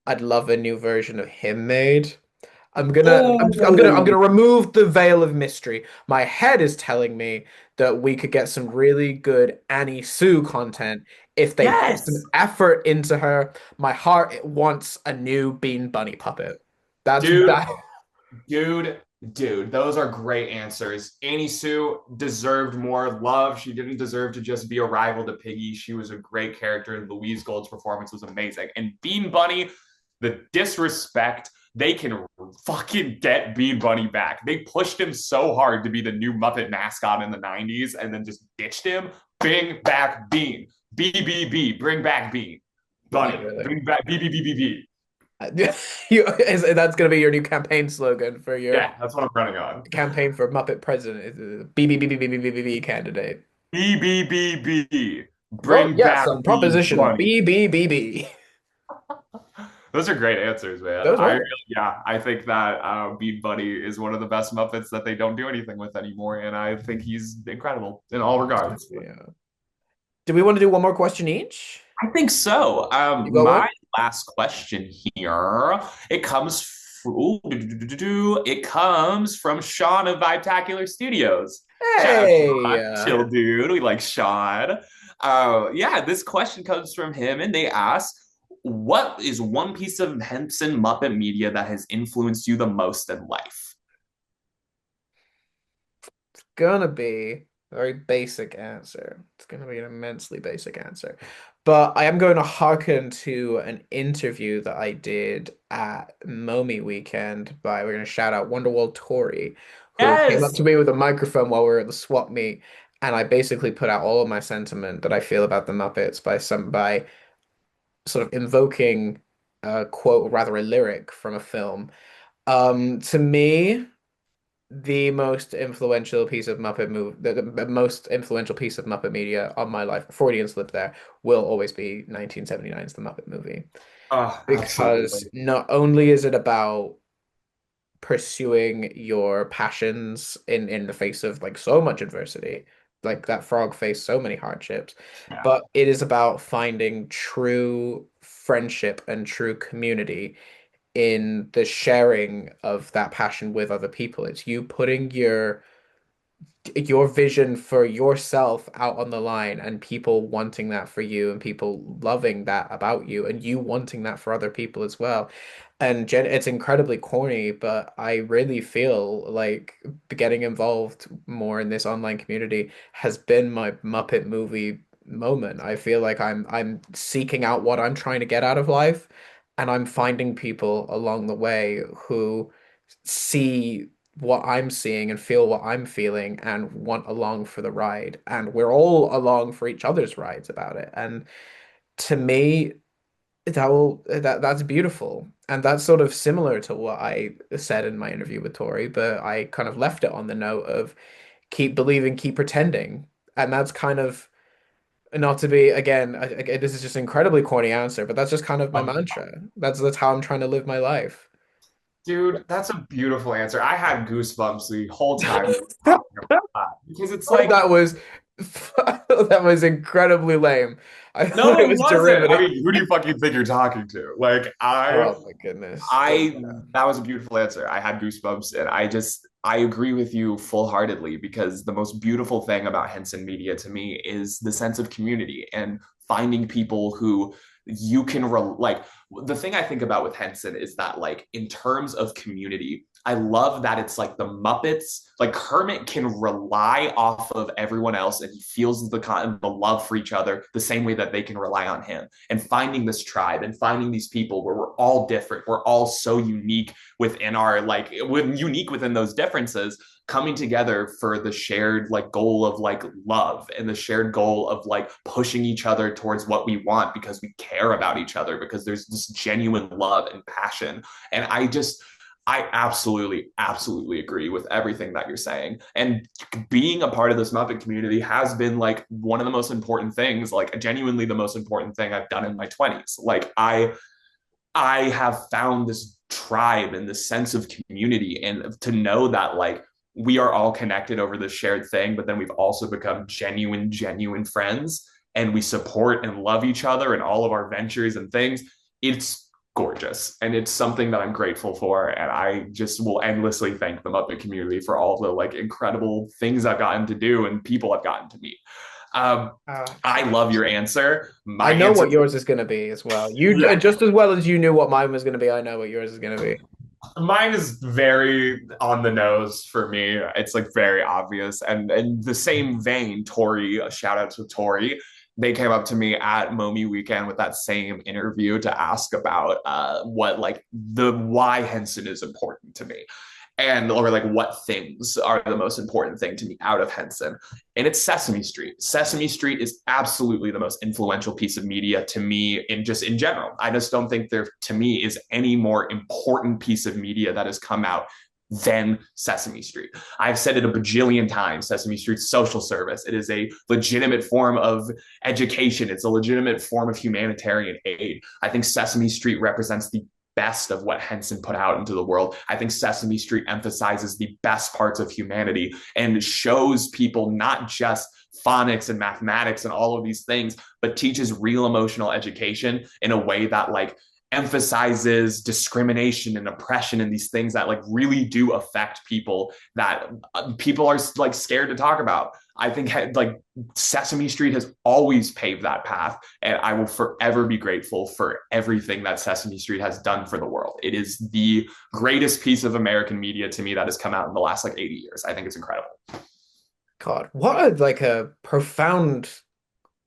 A: I'd love a new version of him made. I'm
B: Oh
A: gonna remove the veil of mystery. My head is telling me that we could get some really good Annie Sue content if they put some
B: yes,
A: effort into her. My heart it wants a new Bean Bunny puppet. That's
B: dude.
A: that.
B: Dude, dude, those are great answers. Annie Sue deserved more love. She didn't deserve to just be a rival to Piggy. She was a great character. Louise Gold's performance was amazing. And Bean Bunny, the disrespect, they can fucking get Bean Bunny back. They pushed him so hard to be the new Muppet mascot in the 90s and then just ditched him. Bring back Bean. BBB, bring back Bean. Bunny,
A: Literally.
B: bring back BBBBB.
A: That's gonna be your new campaign slogan for your
B: Yeah, that's what I'm running on.
A: campaign for Muppet president. Is BBBBBBB candidate.
B: BBBB.
A: Vote
B: Bring
A: yes
B: back
A: on
B: Bean
A: Proposition
B: Bunny.
A: BBBB.
B: Those are great answers, man.
A: Those were.
B: Yeah, I think that Bean Bunny is one of the best Muppets that they don't do anything with anymore, and I think he's incredible in all regards.
A: Yeah. Do we want to do one more question each?
B: I think so.
A: You got
B: My
A: one?
B: last question here. It comes. It comes from Sean of Vibetacular Studios. Shout out
A: Hey,
B: Sean, chill dude. We like Sean. Yeah, this question comes from him, and they ask, "What is one piece of Henson Muppet media that has influenced you the most in life?"
A: it's gonna be a very basic answer. It's gonna be an immensely basic answer. But I am going to hearken to an interview that I did at Momi Weekend by, we're going to shout out Wonderwall Tori, who came up
B: Yes.
A: to me with a microphone while we were at the swap meet. And I basically put out all of my sentiment that I feel about the Muppets by sort of invoking a quote, or rather a lyric from a film. To me, the most influential piece of Muppet move, the most influential piece of Muppet media on my life, Freudian slip there, will always be 1979's The Muppet Movie.
B: Oh,
A: Because
B: absolutely.
A: not only is it about pursuing your passions in the face of like so much adversity, like that frog faced so many hardships,
B: Yeah.
A: but it is about finding true friendship and true community in the sharing of that passion with other people. It's you putting your vision for yourself out on the line and people wanting that for you and people loving that about you and you wanting that for other people as well. And it's incredibly corny, but I really feel like getting involved more in this online community has been my Muppet movie moment. I feel like I'm seeking out what I'm trying to get out of life, and I'm finding people along the way who see what I'm seeing and feel what I'm feeling and want along for the ride. And we're all along for each other's rides about it. And to me, that's beautiful. And that's sort of similar to what I said in my interview with Tori, but I kind of left it on the note of keep believing, keep pretending. And that's kind of not to be again, this is just an incredibly corny answer, but that's just kind of my
B: Oh,
A: mantra. That's how I'm trying to live my life.
B: dude, that's a beautiful answer. I had goosebumps the whole time you were talking about that because it's like,
A: That was that was incredibly lame. I thought
B: no,
A: it
B: it
A: was
B: wasn't. I
A: derivative.
B: mean, who do you fucking think you're talking to? Like,
A: Oh my goodness. But
B: I
A: yeah.
B: that was a beautiful answer. I had goosebumps, and I agree with you full heartedly because the most beautiful thing about Henson Media to me is the sense of community and finding people who you can like. The thing I think about with Henson is that like in terms of community, I love that it's like the Muppets, like Kermit can rely off of everyone else and he feels the love for each other the same way that they can rely on him. And finding this tribe and finding these people where we're all different, we're all so unique within our like unique within those differences, coming together for the shared like goal of like love and the shared goal of like pushing each other towards what we want because we care about each other because there's this genuine love and passion. And I absolutely, absolutely agree with everything that you're saying. And being a part of this Muppet community has been like one of the most important things, like genuinely the most important thing I've done in my 20s. Like I have found this tribe and this sense of community and to know that like we are all connected over this shared thing, but then we've also become genuine friends and we support and love each other in all of our ventures and things. It's gorgeous and it's something that I'm grateful for. And I just will endlessly thank the Muppet community for all the like incredible things I've gotten to do and people I've gotten to meet. Um, I love your answer.
A: I
B: My
A: know
B: answer,
A: what yours is going to be as well. You
B: yeah,
A: just as well as you knew what mine was going to be. I know what yours is going to be.
B: mine is very on the nose for me. It's like very obvious. And the same vein, Tori, a shout out to Tori. They came up to me at Momi weekend with that same interview to ask about what like the why Henson is important to me and or like what things are the most important thing to me out of Henson. And it's Sesame Street. Sesame Street is absolutely the most influential piece of media to me in just in general. I just don't think there to me is any more important piece of media that has come out than Sesame Street. I've said it a bajillion times. Sesame Street's social service. It is a legitimate form of education. It's a legitimate form of humanitarian aid. I think Sesame Street represents the best of what Henson put out into the world. I think Sesame Street emphasizes the best parts of humanity and shows people not just phonics and mathematics and all of these things, but teaches real emotional education in a way that like emphasizes discrimination and oppression and these things that like really do affect people that people are like scared to talk about. I think like Sesame Street has always paved that path, and I will forever be grateful for everything that Sesame Street has done for the world. It is the greatest piece of American media to me that has come out in the last like 80 years. I think it's incredible.
A: God, what a profound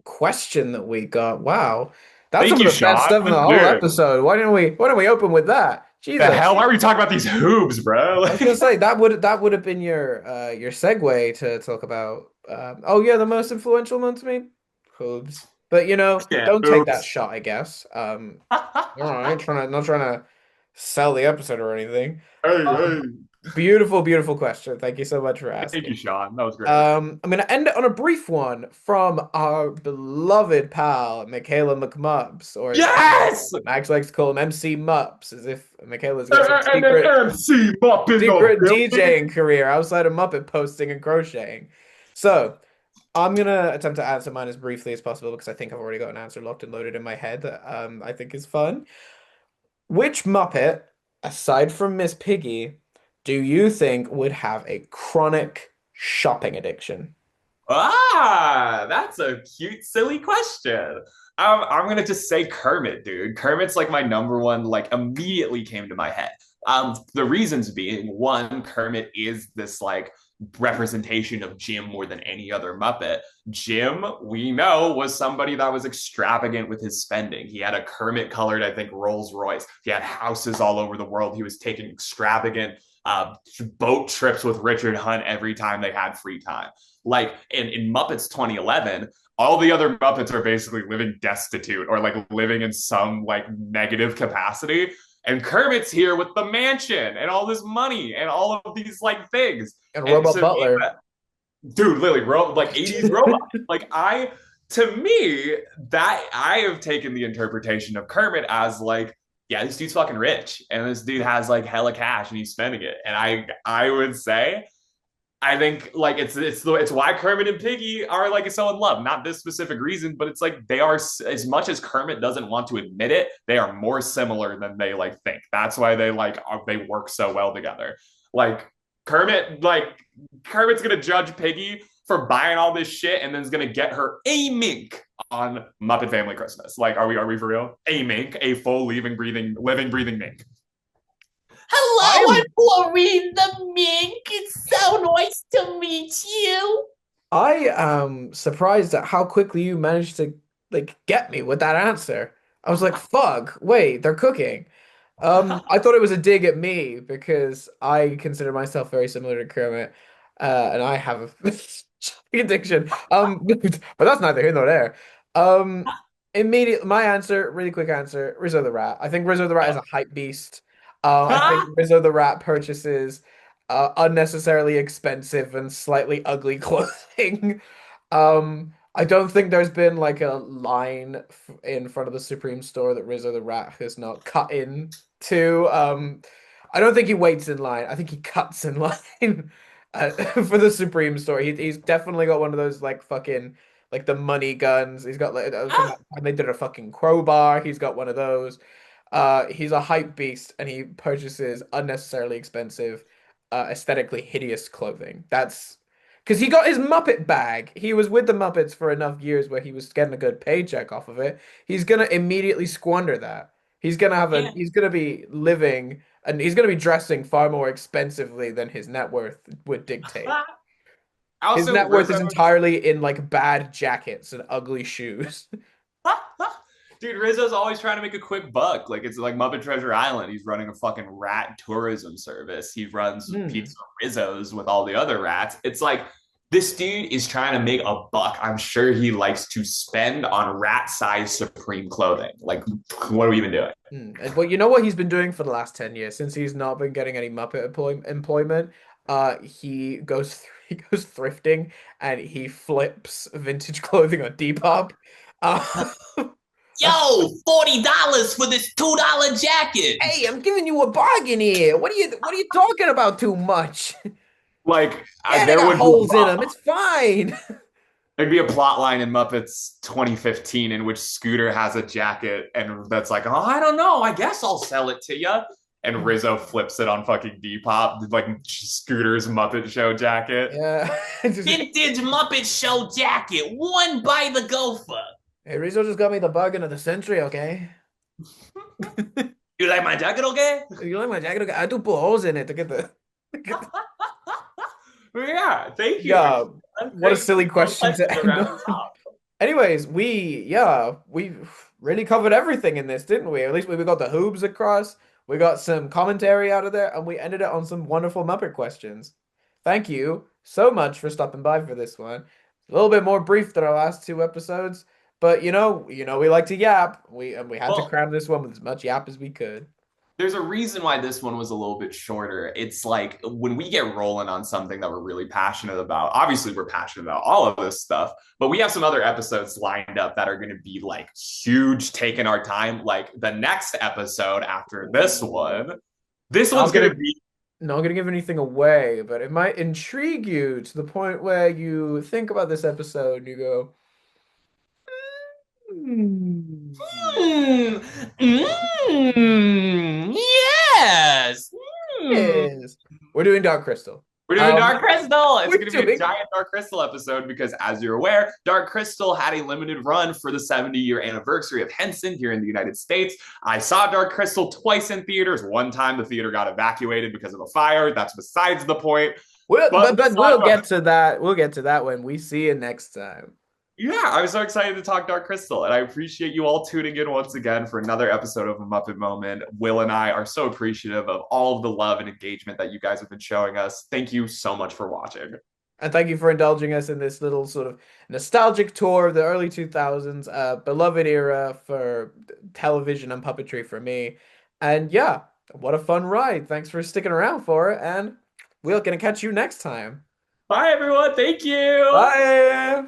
A: question that we got. Wow. That's
B: Thank
A: some of
B: you,
A: the best
B: Sean.
A: stuff in the whole
B: Dude,
A: episode. Why don't we open with that?
B: the
A: Jesus.
B: hell? Why are we talking about these hoobs, bro?
A: I was gonna say that would have been your segue to talk about oh yeah, the most influential one to me, Hoobs. But
B: Yeah,
A: don't take that
B: hoobs.
A: shot, I guess. All right, not trying to sell the episode or anything.
B: Hey,
A: Um,
B: hey.
A: Beautiful, beautiful question. Thank you so much for
B: Thank
A: asking.
B: you, Sean. That was great.
A: I'm going to end it on a brief one from our beloved pal, Michaela McMups, or as
B: Yes!
A: Max likes to call him MC Mups, as if Michaela's got some
B: And then
A: secret
B: MC up in the
A: secret
B: building.
A: DJing career outside of Muppet posting and crocheting. So I'm gonna attempt to answer mine as briefly as possible because I think I've already got an answer locked and loaded in my head that I think is fun. Which Muppet, aside from Miss Piggy, do you think would have a chronic shopping addiction?
B: That's a cute, silly question. I'm gonna just say Kermit, dude. Kermit's like my number one, like immediately came to my head. The reasons being, one, Kermit is this like representation of Jim more than any other Muppet. Jim, we know, was somebody that was extravagant with his spending. He had a Kermit colored, I think, Rolls Royce. He had houses all over the world. He was taking extravagant boat trips with Richard Hunt every time they had free time. Like in Muppets 2011, all the other Muppets are basically living destitute or like living in some like negative capacity. And Kermit's here with the mansion and all this money and all of these like things.
A: And
B: And
A: Robot
B: to me,
A: Butler.
B: dude, literally, like 80s robot. Like to me, that I have taken the interpretation of Kermit as like, yeah, this dude's fucking rich, and this dude has like hella cash, and he's spending it. And I would say I think like it's why Kermit and Piggy are like so in love. Not this specific reason, but it's like they are, as much as Kermit doesn't want to admit it, they are more similar than they like think. That's why they work so well together. Like Kermit's gonna judge Piggy for buying all this shit, and then is gonna get her a mink on Muppet Family Christmas. Like, are we for real? A mink, a full living breathing mink.
C: Hello, I'm
A: I'm
C: Florine the Mink. It's so nice to meet you.
A: I am surprised at how quickly you managed to like get me with that answer. I was like, fuck, wait, they're cooking. I thought it was a dig at me because I consider myself very similar to Kermit, and I have a shopping addiction. But that's neither here nor there. Um, my answer, really quick answer, Rizzo the Rat. I think Rizzo the Rat is a hype beast. I think Rizzo the Rat purchases unnecessarily expensive and slightly ugly clothing. I don't think there's been like a line in front of the Supreme store that Rizzo the Rat has not cut in to. I don't think he waits in line. I think he cuts in line for the Supreme store. He's definitely got one of those like fucking like the money guns. He's got like from that time they did a fucking crowbar. He's got one of those. He's a hype beast and he purchases unnecessarily expensive, aesthetically hideous clothing. That's because he got his Muppet bag. He was with the Muppets for enough years where he was getting a good paycheck off of it. He's gonna immediately squander that.
B: Yeah.
A: He's gonna be living and he's gonna be dressing far more expensively than his net worth would dictate. His
B: Also,
A: net worth is
B: Rizzo.
A: entirely in like bad jackets and ugly shoes.
B: Dude, Rizzo's always trying to make a quick buck. Like it's like Muppet Treasure Island. He's running a fucking rat tourism service. He runs
A: Hmm.
B: Pizza Rizzo's with all the other rats. It's like this dude is trying to make a buck. I'm sure he likes to spend on rat-sized Supreme clothing. Like, what are we even doing?
A: Well, you know what he's been doing for the last 10 years since he's not been getting any Muppet employment? He goes thrifting and he flips vintage clothing on Depop. Uh,
C: Yo, $40 for this $2 jacket.
A: hey, I'm giving you a bargain here. What are you talking about too much?
B: Like,
A: Yeah, they
B: there
A: got
B: would be
A: holes in them. It's fine.
B: there'd be a plot line in Muppets 2015 in which Scooter has a jacket and that's like, oh, I don't know. I guess I'll sell it to you. And Rizzo flips it on fucking Depop, like Scooter's Muppet Show jacket.
A: Yeah.
C: Vintage Muppet Show jacket, one by the gopher.
A: Hey, Rizzo just got me the bargain of the century, okay?
C: You like my jacket, okay?
A: You like my jacket? Okay? I do put holes in it to get the.
B: Yeah, thank you.
A: Yeah, what a
B: Great
A: silly question to
B: questions
A: end
B: around
A: on.
B: the top.
A: Anyways, we really covered everything in this, didn't we? At least we got the hoobs across, we got some commentary out of there, and we ended it on some wonderful Muppet questions. Thank you so much for stopping by for this one. A little bit more brief than our last two episodes, but we like to yap. We had to
B: Well,
A: cram this one with as much yap as we could.
B: There's a reason why this one was a little bit shorter. It's like when we get rolling on something that we're really passionate about, obviously we're passionate about all of this stuff, but we have some other episodes lined up that are going to be like huge, taking our time. Like the next episode after this
A: Not
B: one's going
A: gonna
B: to be.
A: not gonna give anything away, but it might intrigue you to the point where you think about this episode and you go, "Hmm,
B: Mm, yes. Mm.
A: yes." We're doing Dark Crystal.
B: We're doing
A: Um,
B: Dark Crystal. It's
A: we're
B: going to be a
A: doing
B: giant Dark Crystal episode because, as you're aware, Dark Crystal had a limited run for the 70-year anniversary of Henson here in the United States. I saw Dark Crystal twice in theaters. One time the theater got evacuated because of a fire. That's besides the point.
A: Well,
B: But we
A: but
B: saw
A: we'll get to that. We'll get to that when we see you next time.
B: Yeah, I'm so excited to talk Dark Crystal, and I appreciate you all tuning in once again for another episode of A Muppet Moment. Will and I are so appreciative of all of the love and engagement that you guys have been showing us. Thank you so much for watching.
A: And thank you for indulging us in this little sort of nostalgic tour of the early 2000s, beloved era for television and puppetry for me. And yeah, what a fun ride. Thanks for sticking around for it, and we're gonna catch you next time.
B: Bye, everyone. Thank you.
A: Bye.